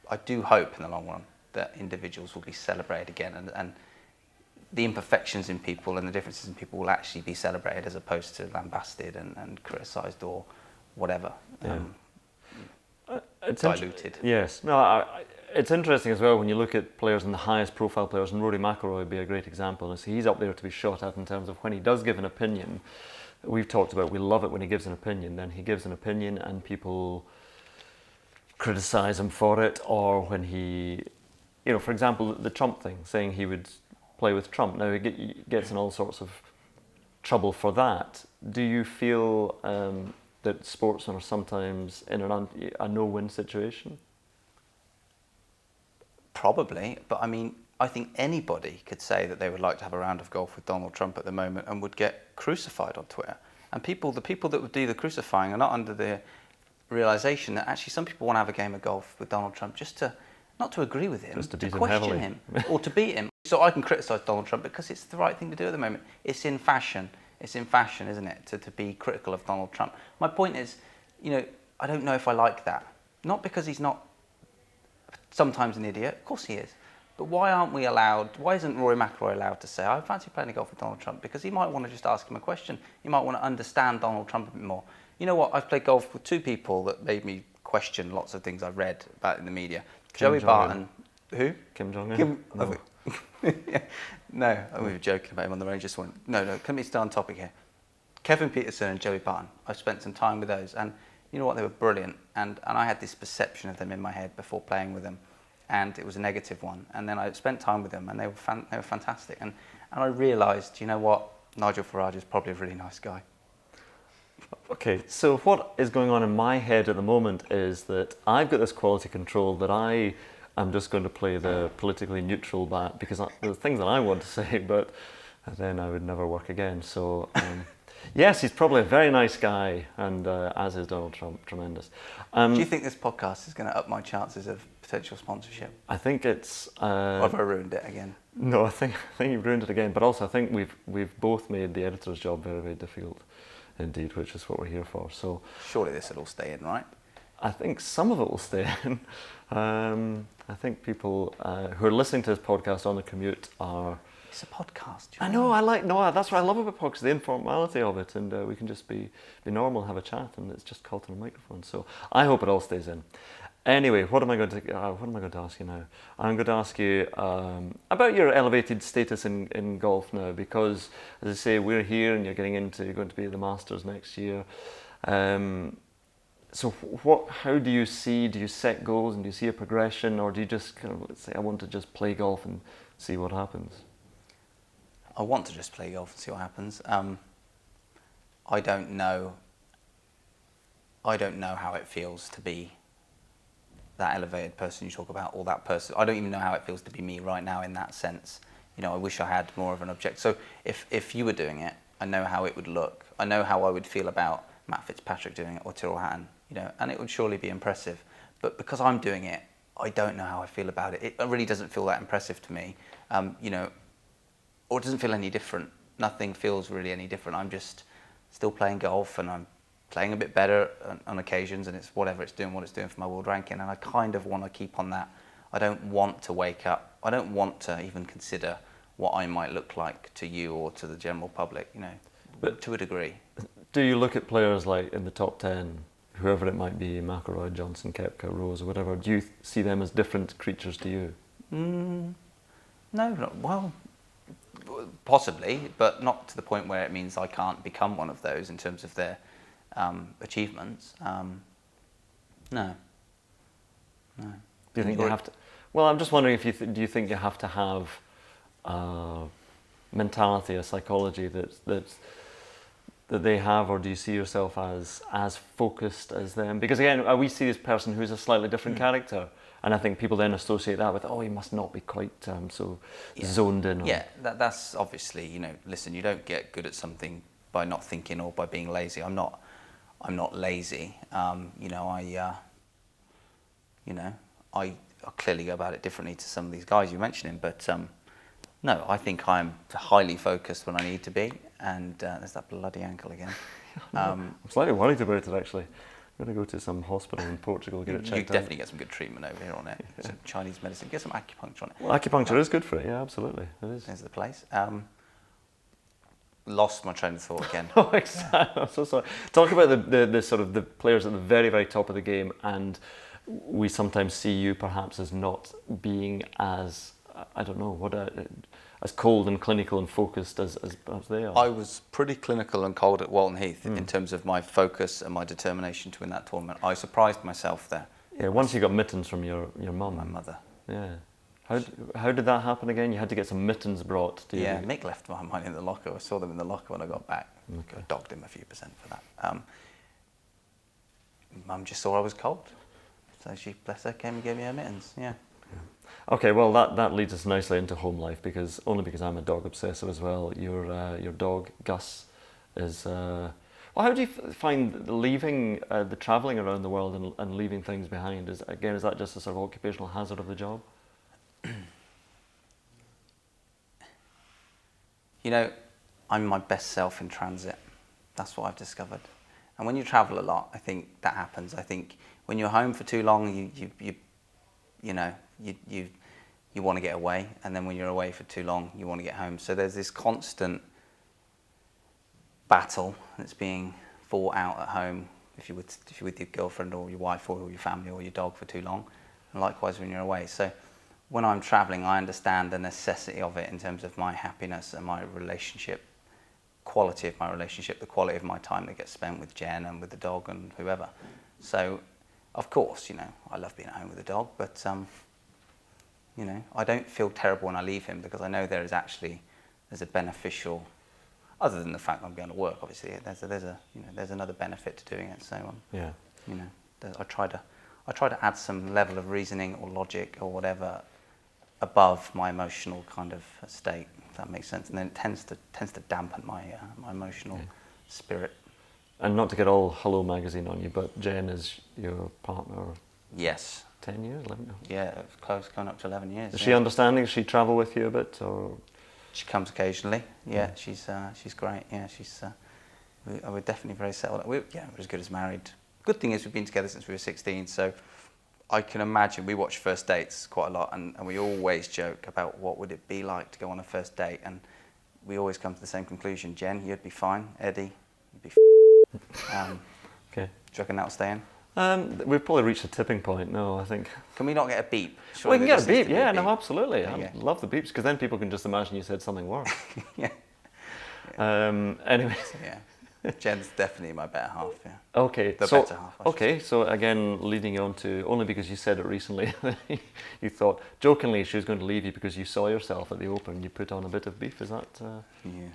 I do hope in the long run that individuals will be celebrated again, and the imperfections in people and the differences in people will actually be celebrated as opposed to lambasted and criticised or whatever. Yeah. It's diluted. Yes. No, it's interesting as well when you look at players and the highest profile players, and Rory McIlroy would be a great example. And so he's up there to be shot at in terms of when he does give an opinion. We've talked about we love it when he gives an opinion. Then he gives an opinion and people criticise him for it, or when he, for example, the Trump thing, saying he would play with Trump. Now he gets in all sorts of trouble for that. Do you feel that sportsmen are sometimes in a no-win situation? Probably, but I mean, I think anybody could say that they would like to have a round of golf with Donald Trump at the moment and would get crucified on Twitter. And the people that would do the crucifying are not under the realisation that actually some people want to have a game of golf with Donald Trump just to, not to agree with him, just to question him or to beat him. So I can criticise Donald Trump because it's the right thing to do at the moment. It's in fashion. It's in fashion, isn't it, to be critical of Donald Trump. My point is, I don't know if I like that. Not because he's not sometimes an idiot. Of course he is. But why isn't Rory McIlroy allowed to say, I fancy playing a golf with Donald Trump? Because he might want to just ask him a question. He might want to understand Donald Trump a bit more. You know what? I've played golf with two people that made me question lots of things I've read about in the media. Joey Barton. Who? Kim Jong-un? No. Yeah. No, we were joking about him on the range just one. No, let me stay on topic here. Kevin Peterson and Joey Barton. I've spent some time with those, and you know what? They were brilliant, and I had this perception of them in my head before playing with them, and it was a negative one. And then I spent time with them, and they were fantastic. And I realised, you know what? Nigel Farage is probably a really nice guy. Okay, so what is going on in my head at the moment is that I've got this quality control that I'm just going to play the politically neutral bat because there's things that I want to say, but then I would never work again. So, yes, he's probably a very nice guy, and as is Donald Trump, tremendous. Do you think this podcast is going to up my chances of potential sponsorship? I think it's... or have I ruined it again? No, I think you've ruined it again, but also I think we've both made the editor's job very, very difficult indeed, which is what we're here for. So surely this will all stay in, right? I think some of it will stay in. I think people who are listening to this podcast on the commute are... It's a podcast. I know, that's what I love about podcasts, the informality of it, and we can just be normal, have a chat, and it's just called on a microphone. So I hope it all stays in. Anyway, what am I going to ask you now? I'm going to ask you about your elevated status in golf now, because, as I say, we're here and you're going to be at the Masters next year. So how do you set goals, and do you see a progression, or do you just kind of say, I want to just play golf and see what happens? I want to just play golf and see what happens. I don't know how it feels to be that elevated person you talk about, or that person. I don't even know how it feels to be me right now in that sense. I wish I had more of an object. So if you were doing it, I know how it would look. I know how I would feel about Matt Fitzpatrick doing it, or Tyrrell Hatton, and it would surely be impressive. But because I'm doing it, I don't know how I feel about it. It really doesn't feel that impressive to me, or it doesn't feel any different. Nothing feels really any different. I'm just still playing golf, and I'm playing a bit better on occasions, and it's whatever it's doing, what it's doing for my world ranking, and I kind of want to keep on that. I don't want to wake up. I don't want to even consider what I might look like to you or to the general public, but to a degree. Do you look at players like in the top 10, whoever it might be, McIlroy, Johnson, Koepka, Rose, or whatever, do you see them as different creatures to you? No, well, possibly, but not to the point where it means I can't become one of those in terms of their achievements. No. Do you think you have to? Well, I'm just wondering if do you think you have to have a mentality, a psychology that they have, or do you see yourself as focused as them? Because again, we see this person who's a slightly different character, and I think people then associate that with, he must not be quite so zoned in. Yeah, that's obviously, listen, you don't get good at something by not thinking or by being lazy. I'm not lazy. I clearly go about it differently to some of these guys you're mentioning, but no, I think I'm highly focused when I need to be, and there's that bloody ankle again. I'm slightly worried about it, actually. I'm going to go to some hospital in Portugal, get it You checked out. definitely get some good treatment over here on it. Some Chinese medicine. Get some acupuncture on it. Well, acupuncture is good for it, yeah, absolutely. It is. There's the place. Lost my train of thought again. Oh, exactly. I'm so sorry. Talk about the sort of the players at the very, very top of the game, and we sometimes see you perhaps as not being as, I don't know, as cold and clinical and focused as they are. I was pretty clinical and cold at Walton Heath in terms of my focus and my determination to win that tournament. I surprised myself there. Yeah, once you got mittens from your mum. My mother. Yeah. How did that happen again? You had to get some mittens brought to you. Yeah, Mick left mine in the locker. I saw them in the locker when I got back. Okay. I dogged him a few % for that. Mum just saw I was cold. So she, bless her, came and gave me her mittens. Yeah. Okay, well that leads us nicely into home life, because I'm a dog obsessive as well. Your dog Gus is. Well, how do you find leaving the travelling around the world and leaving things behind? Is that just a sort of occupational hazard of the job? You know, I'm my best self in transit. That's what I've discovered. And when you travel a lot, I think that happens. I think when you're home for too long, you want to get away, and then when you're away for too long, you want to get home. So there's this constant battle that's being fought out at home if you're with your girlfriend or your wife or your family or your dog for too long, and likewise when you're away. So when I'm traveling, I understand the necessity of it in terms of my happiness and my relationship, quality of my relationship, the quality of my time that gets spent with Jen and with the dog and whoever. So, of course, I love being at home with the dog, but I don't feel terrible when I leave him, because I know there's a beneficial, other than the fact that I'm going to work. Obviously, there's another benefit to doing it. So, I try to add some level of reasoning or logic or whatever above my emotional kind of state, if that makes sense, and then it tends to dampen my emotional spirit. And not to get all Hello Magazine on you, but Jen is your partner. Yes. 10 years, 11 years? Yeah, close, going up to 11 years. Is she understanding? Does she travel with you a bit, or? She comes occasionally. Yeah, she's great. Yeah, we're definitely very settled. We're as good as married. Good thing is we've been together since we were 16, so I can imagine we watch First Dates quite a lot, and we always joke about what would it be like to go on a first date, and we always come to the same conclusion. Jen, you'd be fine. Eddie, you'd be okay. Do you reckon that'll stay in? We've probably reached a tipping point. No, I think. Can we not get a beep? We can get a beep. Yeah, no, absolutely. I love the beeps, because then people can just imagine you said something worse. Yeah. Anyway. So, yeah. Jen's definitely my better half. Yeah. Okay. The better half. Okay. So again, leading on to, only because you said it recently, you thought jokingly she was going to leave you because you saw yourself at the Open. You put on a bit of beef. Is that? Yeah.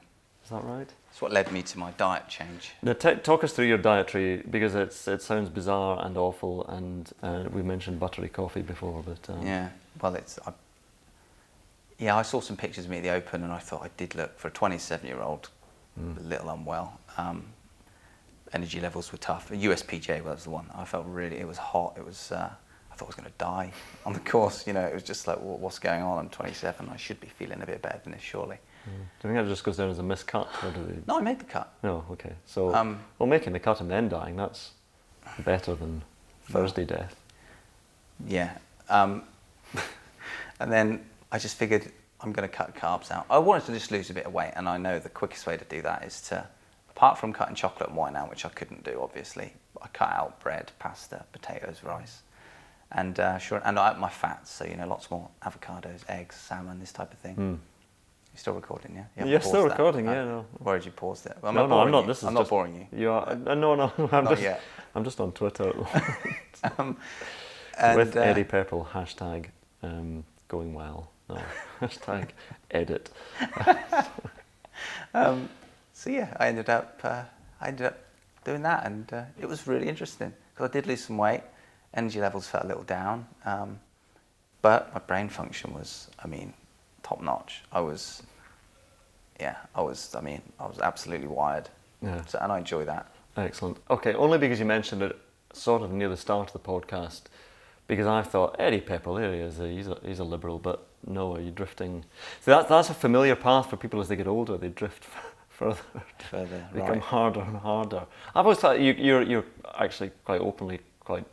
Is that right? It's what led me to my diet change. Now, talk us through your dietary, because it sounds bizarre and awful, and we mentioned buttery coffee before, but yeah. Well, I saw some pictures of me at the Open, and I thought I did look, for a 27-year-old, a little unwell. Energy levels were tough. USPGA was the one. I felt it was hot. It was. I thought I was going to die on the course. It was just like, what's going on? I'm 27. I should be feeling a bit better than this, surely. Do you think that just goes down as a miscut? Or do they... No, I made the cut. No, okay. So, making the cut and then dying, that's better than Thursday death. Yeah. And then I just figured I'm going to cut carbs out. I wanted to just lose a bit of weight, and I know the quickest way to do that is to, apart from cutting chocolate and wine out, which I couldn't do, obviously, I cut out bread, pasta, potatoes, rice, and and I ate my fats, so lots more avocados, eggs, salmon, this type of thing. You're still recording, yeah? You're still recording, yeah. No. Worried you paused it. I'm not. I'm not boring you. You are. No. I'm just on Twitter. With Eddie Pepperell, hashtag going well. No, hashtag edit. So yeah, I ended up doing that, and it was really interesting, because I did lose some weight. Energy levels felt a little down, but my brain function was, top notch. I was absolutely wired. Yeah. So, and I enjoy that. Excellent. Okay, only because you mentioned it sort of near the start of the podcast, because I thought Eddie Pepperell, there he is, he's a liberal, but no, are you drifting? So that's a familiar path for people as they get older. They drift further become right. harder and harder. I've always thought you're actually quite openly quite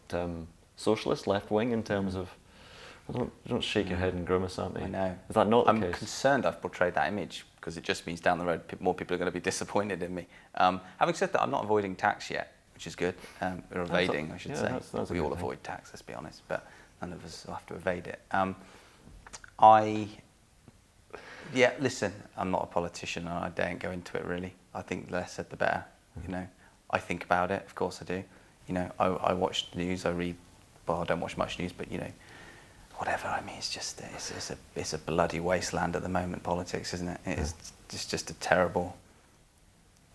socialist, left wing in terms of. You don't shake your head and grimace at me. I know. Is that not the I'm case? concerned I've portrayed that image because it just means down the road more people are going to be disappointed in me. Having said that, I'm not avoiding tax yet, which is good. Or evading, I should say. That's we all thing. avoid tax, let's be honest, but none of us will have to evade it. Listen, I'm not a politician and I daren't go into it really. I think the less said the better. You know, I think about it, of course I do. You know, I watch the news, I read, well, I don't watch much news, but you know, whatever. I mean, it's a bloody wasteland at the moment. Politics, isn't it? It's just a terrible.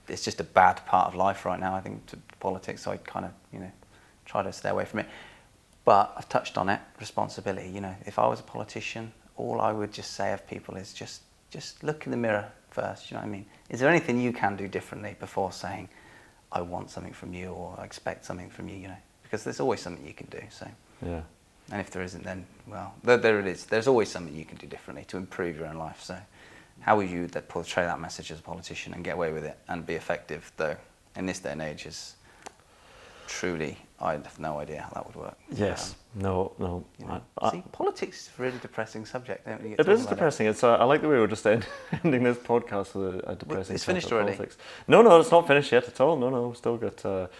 It's just a bad part of life right now. I think to politics. So I kind of try to stay away from it. But I've touched on it. Responsibility. You know, if I was a politician, all I would just say of people is just look in the mirror first. You know what I mean? Is there anything you can do differently before saying, I want something from you or I expect something from you? You know, because there's always something you can do. So yeah. And if there isn't, then, well, there it is. There's always something you can do differently to improve your own life. So how would you portray that message as a politician and get away with it and be effective, though, in this day and age is truly, I have no idea how that would work. Yes. No. You know, see, politics is a really depressing subject, don't you? It is depressing. It's I like the way we're just ending this podcast with a depressing It's finished already? politics. No, it's not finished yet at all. No, we've still got...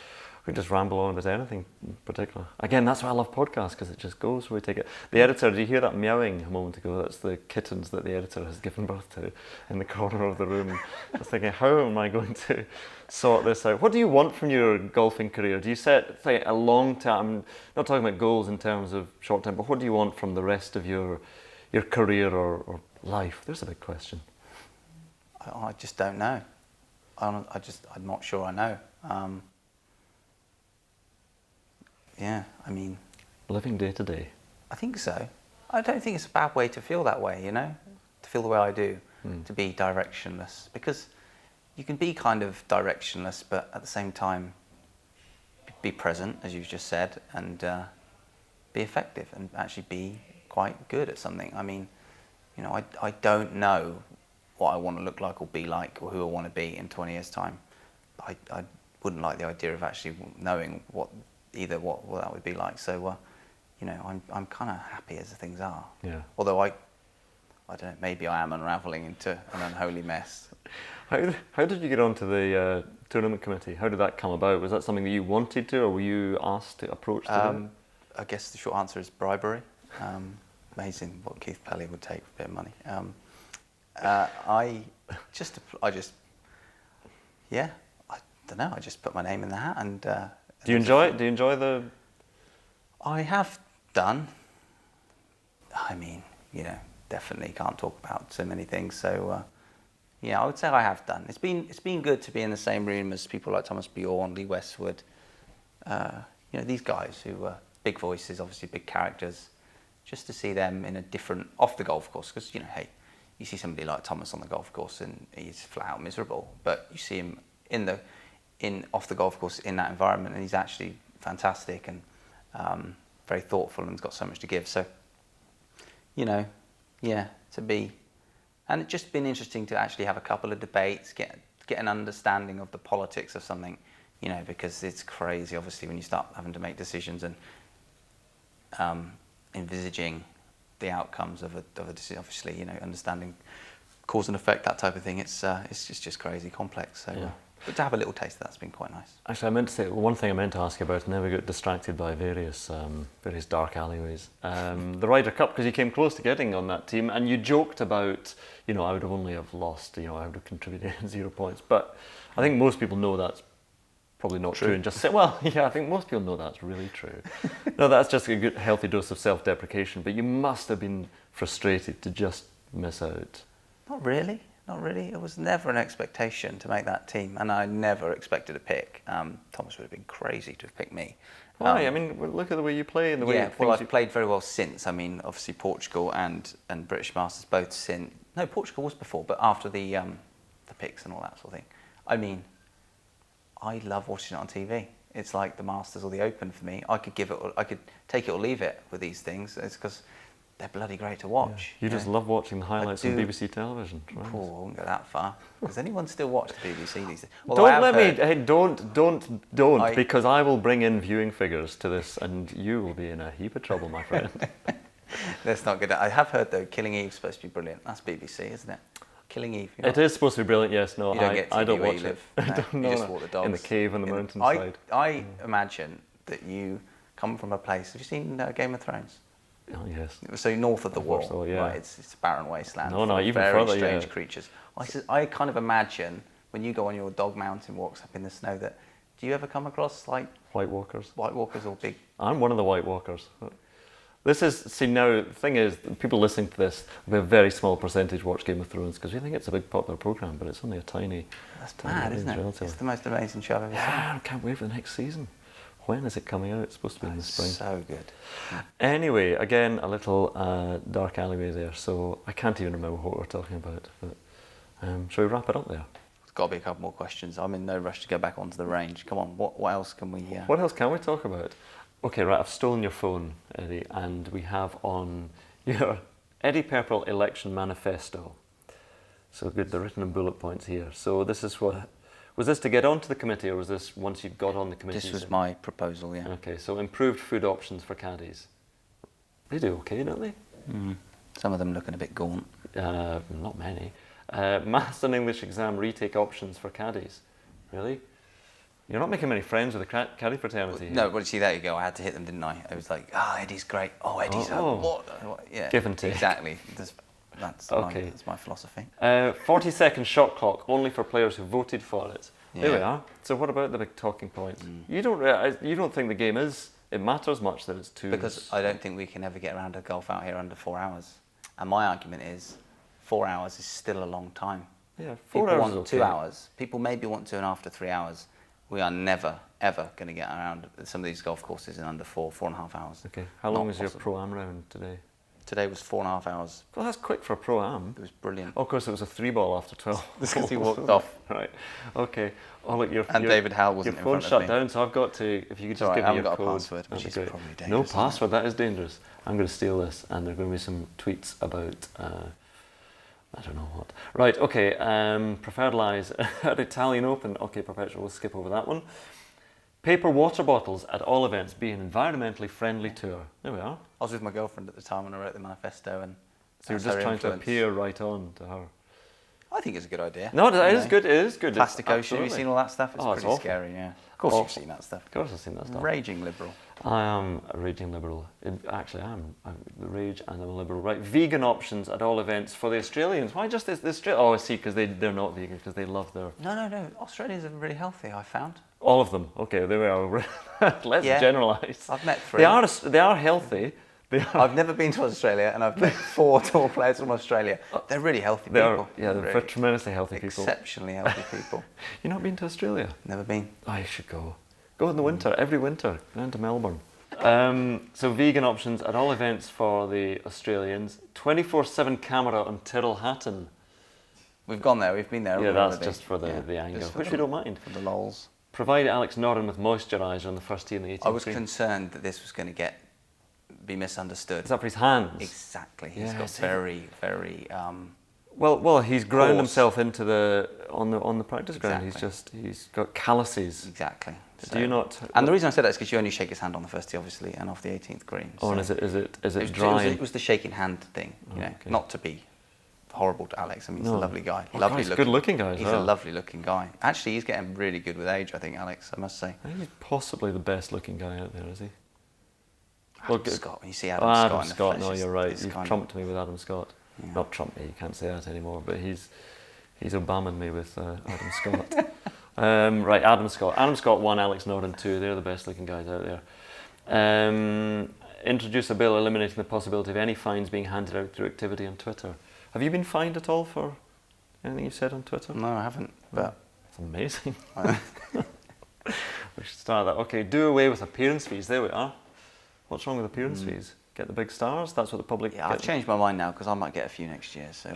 we can just ramble on about anything in particular. Again, that's why I love podcasts, because it just goes where we take it. The editor, did you hear that meowing a moment ago? That's the kittens that the editor has given birth to in the corner of the room. I was thinking, how am I going to sort this out? What do you want from your golfing career? Do you set a long term, I'm not talking about goals in terms of short term, but what do you want from the rest of your career or life? There's a big question. I just don't know. I'm not sure I know. Yeah, I mean... Living day to day. I think so. I don't think it's a bad way to feel that way, you know? To feel the way I do, to be directionless. Because you can be kind of directionless, but at the same time, be present, as you've just said, and be effective and actually be quite good at something. I mean, you know, I don't know what I want to look like or be like or who I want to be in 20 years' time. I wouldn't like the idea of actually knowing what that would be like. So, you know, I'm kind of happy as things are. Yeah. Although I don't know, maybe I am unravelling into an unholy mess. How did you get onto the tournament committee? How did that come about? Was that something that you wanted to, or were you asked to approach to do? I guess the short answer is bribery. Amazing what Keith Pelly would take for a bit of money. I don't know. I just put my name in the hat and. Do you enjoy it? Do you enjoy the? I have done. I mean, you know, definitely can't talk about so many things. So, yeah, I would say I have done. It's been good to be in the same room as people like Thomas Bjorn, Lee Westwood. You know, these guys who are big voices, obviously big characters. Just to see them in a different off the golf course, because you know, hey, you see somebody like Thomas on the golf course and he's flat out miserable, but you see him off the golf course in that environment, and he's actually fantastic and very thoughtful and has got so much to give. So, you know, yeah, and it's just been interesting to actually have a couple of debates, get an understanding of the politics of something, you know, because it's crazy, obviously, when you start having to make decisions and envisaging the outcomes of a decision. Obviously, you know, understanding cause and effect, that type of thing. It's just crazy complex. So. Yeah. But to have a little taste of that's been quite nice. Actually, I meant to say one thing I meant to ask you about, and then we got distracted by various dark alleyways. The Ryder Cup, because you came close to getting on that team, and you joked about, you know, I would have only have lost, you know, I would have contributed 0 points. But I think most people know that's probably not true. And just say, well, yeah, I think most people know that's really true. No, that's just a good, healthy dose of self-deprecation. But you must have been frustrated to just miss out. Not really. It was never an expectation to make that team, and I never expected a pick. Thomas would have been crazy to have picked me. Why? I mean, look at the way you play and the way. Yeah, well, I've played very well since. I mean, obviously Portugal and British Masters both since. No, Portugal was before, but after the picks and all that sort of thing. I mean, I love watching it on TV. It's like the Masters or the Open for me. I could take it or leave it with these things. It's because they're bloody great to watch. You just love watching the highlights on do- BBC television. Right? Oh, I won't go that far. Does anyone still watch the BBC these days? Don't, because I will bring in viewing figures to this, and you will be in a heap of trouble, my friend. That's not good. I have heard though, Killing Eve's supposed to be brilliant. That's BBC, isn't it? Killing Eve. It is supposed to be brilliant. Yes, no, You don't get I don't where watch you it. live. No, you just walk the dogs in the cave on the mountainside. I imagine that you come from a place. Have you seen Game of Thrones? Oh yes. So north of the wall, so, yeah. right? It's a barren wasteland. No, full of even very further, strange yeah. creatures. I kind of imagine when you go on your dog mountain walks up in the snow that. Do you ever come across like White Walkers? White Walkers or big? I'm one of the White Walkers. This is, see now, the thing is, people listening to this, will be a very small percentage watch Game of Thrones because we think it's a big popular programme, but it's only a tiny... That's mad, isn't it? Relatively. It's the most amazing show I've ever seen. Yeah, I can't wait for the next season. When is it coming out? It's supposed to be in the spring. So good. Anyway, again, a little dark alleyway there, so I can't even remember what we're talking about. But shall we wrap it up there? There's got to be a couple more questions. I'm in no rush to go back onto the range. Come on, what else can we... What else can we talk about? Okay, right, I've stolen your phone, Eddie, and we have on your Eddie Pepperell election manifesto. So good, they're written in bullet points here. So this is what... Was this to get onto the committee, or was this once you got on the committee? This was my proposal, yeah. Okay, so improved food options for caddies. They do okay, don't they? Mm. Some of them looking a bit gaunt. Not many. Maths and English exam retake options for caddies. Really? You're not making many friends with the caddy fraternity here. No, well, see, there you go. I had to hit them, didn't I? I was like, Eddie's great. Oh, Eddie's... What? Yeah, give and take. Exactly. That's my philosophy. 40-second shot clock, only for players who voted for it. Yeah. There we are. So what about the big talking points? You don't think the game it matters much that it's 2? Because I don't think we can ever get around a golf out here under 4 hours. And my argument is 4 hours is still a long time. Yeah, 4 People hours want is okay. 2 hours. People maybe want 2.5 to 3 hours. We are never, ever going to get around some of these golf courses in under 4.5 hours. Okay. How long Not is your possible. Pro-Am round today? Today was 4.5 hours. Well, that's quick for a Pro-Am. It was brilliant. Oh, of course, it was a 3-ball after 12. Because he walked off. Right. Okay. Oh, look, your David Howell wasn't your in phone front of shut me. down, so I've got to. If you could just Alright, give I me haven't your got a code, password, which that'd be is great. probably dangerous, No isn't it? password. That is dangerous. I'm going to steal this, and there are going to be some tweets about. I don't know what. Right. Okay. Preferred lies at Italian Open. Okay, Perpetual. We'll skip over that one. Paper water bottles at all events be an environmentally friendly tour. There we are. I was with my girlfriend at the time when I wrote the manifesto, and So you're that's just her trying to influence. appear right on to her. I think it's a good idea. No, it You is know. good. It is good. Plastic It's Ocean, have you absolutely. seen all that stuff? It's Oh, it's pretty awful. scary, yeah. Of course Awful. you've seen that stuff. Of course, I've seen that stuff. Raging liberal. I am a raging liberal. Actually, I'm the rage and I'm a liberal. Right, vegan options at all events for the Australians. Why just the Australians? Oh, I see, because they're not vegan, because they love their... No. Australians are really healthy, I found. All of them. Okay, there we are. Let's Yeah. generalise. I've met 3. They are healthy. They are. I've never been to Australia, and I've met 4 tour players from Australia. They're really healthy They people. are. Yeah, they're Really tremendously healthy people. exceptionally healthy people. You've not been to Australia? Never been. Oh, you should go. Go in the winter, every winter. Down to Melbourne. So vegan options at all events for the Australians. 24/7 camera on Tyrrell Hatton. We've gone there. We've been there. Yeah, that's already. just for the Yeah, anger, just for which the- we don't mind. For the lols. Provide Alex Norton with moisturiser on the first tee in the 18th I was green. concerned that this was going to be misunderstood. Is that for his hands? Exactly. He's Yeah, got see. very, very. Well, he's ground Coarse. himself into on the practice ground. Exactly. He's got calluses. Exactly. Do you not? And the reason I said that is because you only shake his hand on the first tee, obviously, and off the 18th green. Oh, and so- is it was, dry? It was the shaking hand thing, you know, okay. not to be horrible to Alex. I mean, he's No. a lovely guy. Oh, lovely God, he's a looking. good-looking guy as He's well. a lovely looking guy. Actually, he's getting really good with age, I think, Alex, I must say. I think he's possibly the best looking guy out there, is he? Adam good. Scott, when you see Adam Oh, Scott Adam in the Scott. flesh, No, it's- you're right. it's You've kind of- trumped me with Adam Scott. Yeah. Not trumped me. You can't say that anymore. But he's Obama'd me with Adam Scott. Right, Adam Scott. Adam Scott 1, Alex Norton 2. They're the best looking guys out there. Introduce a bill eliminating the possibility of any fines being handed out through activity on Twitter. Have you been fined at all for anything you've said on Twitter? No, I haven't, but... It's amazing. We should start that. Okay, do away with appearance fees. There we are. What's wrong with appearance fees? Get the big stars? That's what the public Yeah, get. I've changed my mind now, because I might get a few next year, so...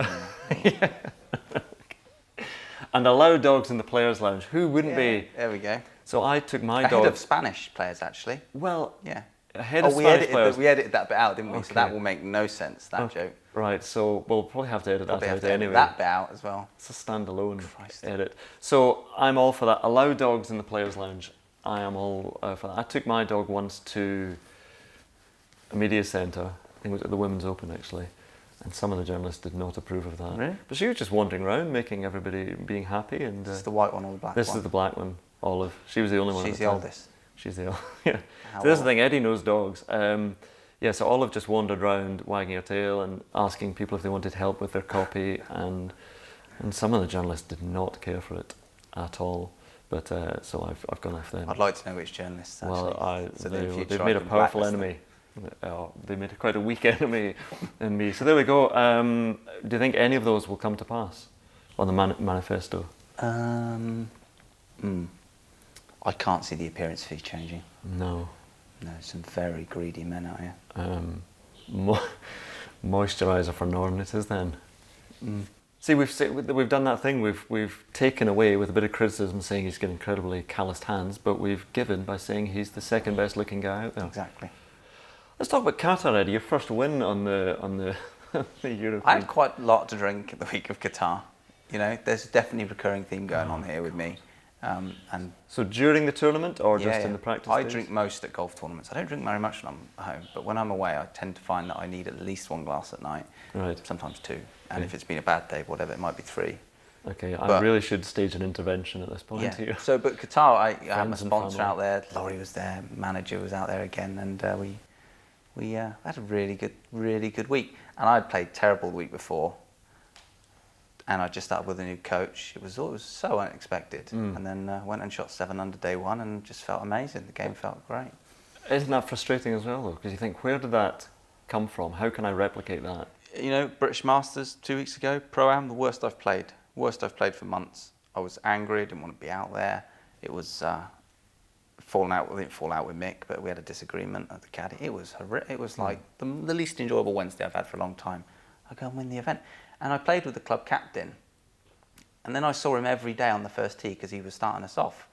And allow dogs in the players' lounge. Who wouldn't be? There we go. So I took my Ahead dog. of Spanish players, actually. Well, Yeah. Ahead Oh, of Spanish players. we edited that bit out, didn't we? So Okay. that will make no sense, that joke. Right, so we'll probably have to edit Probably that have out to edit anyway. that bit out as well. It's a standalone Christ. edit. So I'm all for that. Allow dogs in the players' lounge. I am all for that. I took my dog once to a media centre. I think it was at the Women's Open actually, and some of the journalists did not approve of that. Really? But she was just wandering around, making everybody being happy. And This is the white one or the black one? this is the black one, Olive. She was the only one. She's at the time. oldest. She's the yeah. How So this is the old? thing. Eddie knows dogs. Yeah, so Olive just wandered around, wagging her tail and asking people if they wanted help with their copy, and some of the journalists did not care for it at all. But so I've gone after them. I'd like to know which journalists. Actually. Well, So that in future they've I made a can powerful blacklist them. enemy. Oh, they made quite a weak enemy in me. So there we go. Do you think any of those will come to pass on the manifesto? I can't see the appearance fee changing. No. No, some very greedy men out here. Moisturiser for Nornitas then. See, we've done that thing. We've taken away with a bit of criticism, saying he's got incredibly calloused hands, but we've given by saying he's the second best looking guy out there. Exactly. Let's talk about Qatar, Eddie. Your first win on the the European. I had quite a lot to drink the week of Qatar. You know, there's definitely a recurring theme going on here with me. And So during the tournament, or just yeah, in the practice I days? drink most at golf tournaments. I don't drink very much when I'm home, but when I'm away, I tend to find that I need at least one glass at night. Right. Sometimes two. And Okay. if it's been a bad day, whatever, it might be three. Okay, I But- really should stage an intervention at this point Yeah. here. So, but Qatar, I had my Friends and sponsor family. out there. Laurie was there. Manager was out there again, and we had a really good week. And I'd played terrible the week before, and I just started with a new coach. It was so unexpected, and then went and shot 7 under day one, and just felt amazing. The game felt great. Isn't that frustrating as well, though? Because you think, where did that come from? How can I replicate that? You know, British Masters 2 weeks ago, Pro-Am, the worst I've played. Worst I've played for months. I was angry, didn't want to be out there. It was falling out. We didn't fall out with Mick, but we had a disagreement at the caddy. It was horrific. It was like the least enjoyable Wednesday I've had for a long time. I go and win the event. And I played with the club captain. And then I saw him every day on the first tee because he was starting us off.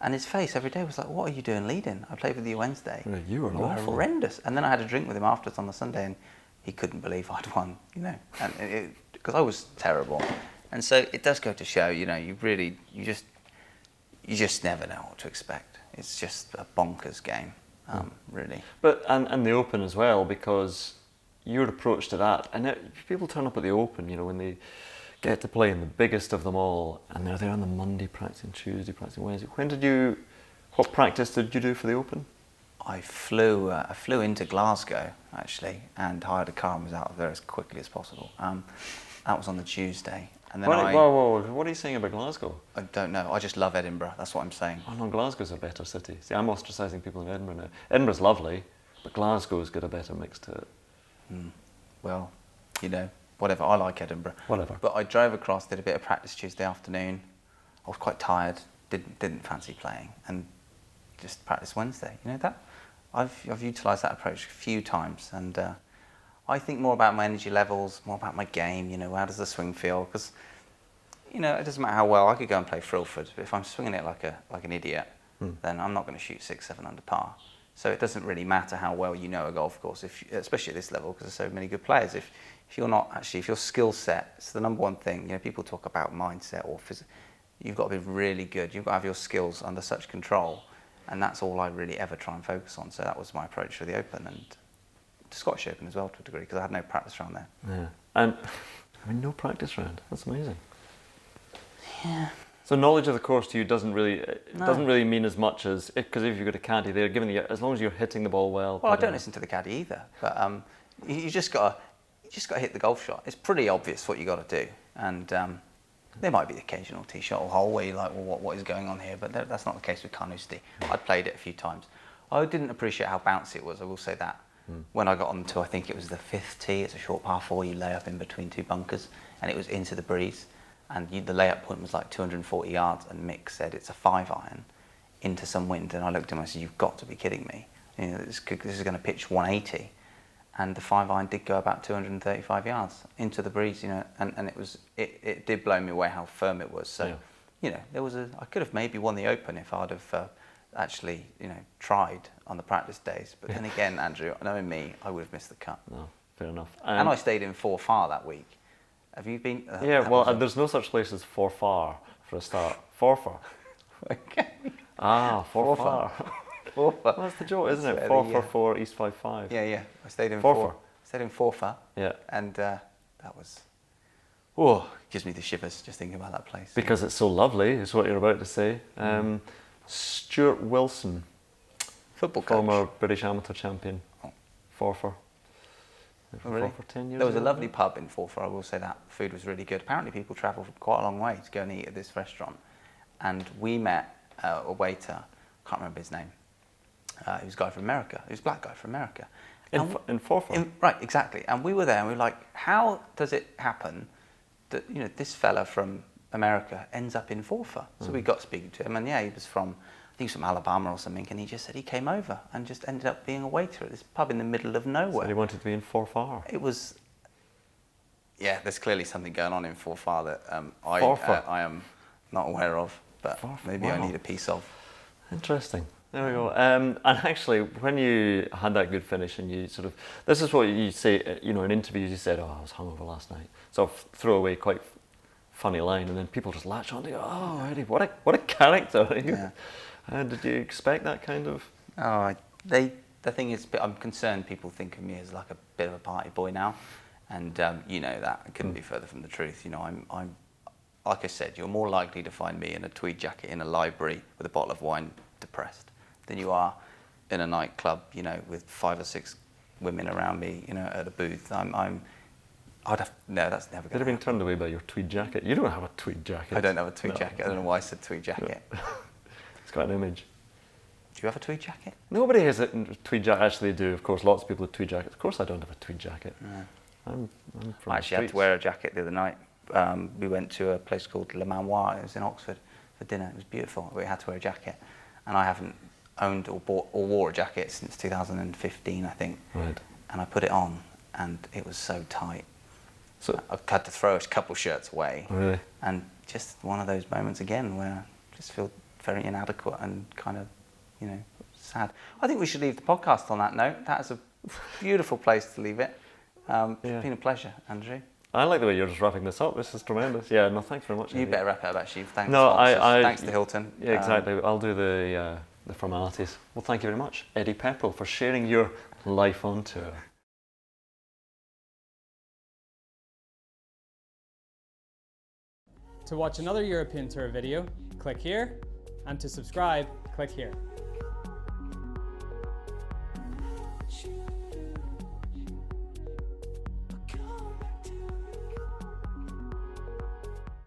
And his face every day was like, "What are you doing leading? I played with you Wednesday. Yeah, you were awful." horrendous." And then I had a drink with him afterwards on the Sunday, and he couldn't believe I'd won, you know, and because I was terrible. And so it does go to show, you know, you just never know what to expect. It's just a bonkers game, really. But and the Open as well, because your approach to that, and people turn up at the Open, you know, when they get to play in the biggest of them all, and they're there on the Monday practicing, Tuesday practicing, Wednesday. What practice did you do for the Open? I flew into Glasgow actually, and hired a car and was out of there as quickly as possible. That was on the Tuesday, and then Whoa, what are you saying about Glasgow? I don't know. I just love Edinburgh. That's what I'm saying. Oh no, Glasgow's a better city. See, I'm ostracising people in Edinburgh now. Edinburgh's lovely, but Glasgow's got a better mix to it. Well, you know, whatever. I like Edinburgh. Whatever. But I drove across, did a bit of practice Tuesday afternoon. I was quite tired. Didn't fancy playing, and just practice Wednesday. You know that. I've utilised that approach a few times, and I think more about my energy levels, more about my game. You know, how does the swing feel? Because you know, it doesn't matter how well I could go and play Frilford, but if I'm swinging it like an idiot, then I'm not going to shoot 6, 7 under par. So it doesn't really matter how well you know a golf course, especially at this level, because there's so many good players. If your skill set, it's the number one thing. You know, people talk about mindset or physics. You've got to be really good. You've got to have your skills under such control, and that's all I really ever try and focus on. So that was my approach for the Open and the Scottish Open as well, to a degree, because I had no practice round there. Yeah, and I mean, no practice round. That's amazing. Yeah. So knowledge of the course to you doesn't really mean as much as because if you've got a caddy, they're giving you, as long as you're hitting the ball well. Well, I don't listen to the caddy either, but you just got to hit the golf shot. It's pretty obvious what you got to do, and there might be the occasional tee shot or hole where you're like, well, what is going on here? But that's not the case with Carnoustie. I'd played it a few times. I didn't appreciate how bouncy it was. I will say that. When I got on to, I think it was the 5th tee. It's a short par 4. You lay up in between 2 bunkers, and it was into the breeze. And the layup point was like 240 yards, and Mick said it's a 5-iron into some wind. And I looked at him and I said, "You've got to be kidding me. You know, this is going to pitch 180." And the 5-iron did go about 235 yards into the breeze, you know, and it did blow me away how firm it was. So, Yeah. you know, I could have maybe won the Open if I'd have actually, tried on the practice days. But then again, Andrew, knowing me, I would have missed the cut. No, fair enough. And I stayed in Forfar that week. Have you been? Yeah, well, there's no such place as Forfar for a start. Forfar. Okay. Ah, Forfar. Forfar. Well, that's the joke, isn't it? 444 East 55. Yeah. I stayed in Forfar. Stayed in Forfar. Yeah. And that was. Oh, gives me the shivers just thinking about that place. Because it's so lovely, is what you're about to say. Stuart Wilson, Football coach. former British amateur champion, Forfar. Oh, really? For 10 years There was a ago, lovely pub in Forfar, I will say that. Food was really good. Apparently people travel quite a long way to go and eat at this restaurant. And we met a waiter, can't remember his name. He was a guy from America. He was a black guy from America. In Forfar? Right, exactly. And we were there and we were like, how does it happen that this fella from America ends up in Forfar? So we got speaking to him, and he was from, I think he was from Alabama or something, and he just said he came over and just ended up being a waiter at this pub in the middle of nowhere. So he wanted to be in Forfar. It was, there's clearly something going on in Forfar that I am not aware of, but maybe I need a piece of. Interesting. There we go. And actually, when you had that good finish and you sort of, this is what you say, in interviews, you said, I was hungover last night. So throw away quite funny line, and then people just latch on to go, oh, Eddie, what a character. Yeah. Did you expect that kind of? Oh, the thing is, I'm concerned people think of me as like a bit of a party boy now, and that it couldn't be further from the truth. I'm like I said, you're more likely to find me in a tweed jacket in a library with a bottle of wine, depressed, than you are in a nightclub, with 5 or 6 women around me, at a booth. No, that's never going to Could have been turned away by your tweed jacket. You don't have a tweed jacket. I don't have a tweed jacket. I don't know why I said tweed jacket. It's got an image. Do you have a tweed jacket? Nobody has a tweed jacket. Actually, they do. Of course, lots of people have tweed jackets. Of course, I don't have a tweed jacket. No. I'm from I actually had to wear a jacket the other night. We went to a place called Le Manoir. It was in Oxford for dinner. It was beautiful. We had to wear a jacket, and I haven't owned or bought or wore a jacket since 2015, I think. Right. And I put it on, and it was so tight. So I had to throw a couple shirts away. Really? And just one of those moments again where I just feel very inadequate and kind of, sad. I think we should leave the podcast on that note. That is a beautiful place to leave it. It's been a pleasure, Andrew. I like the way you're just wrapping this up. This is tremendous. Yeah, no, thanks very much. You better wrap it up, actually. Thanks, no, thanks to Hilton. Yeah, exactly. I'll do the formalities. Well, thank you very much, Eddie Pepperell, for sharing your life on tour. To watch another European tour video, click here, and to subscribe, click here.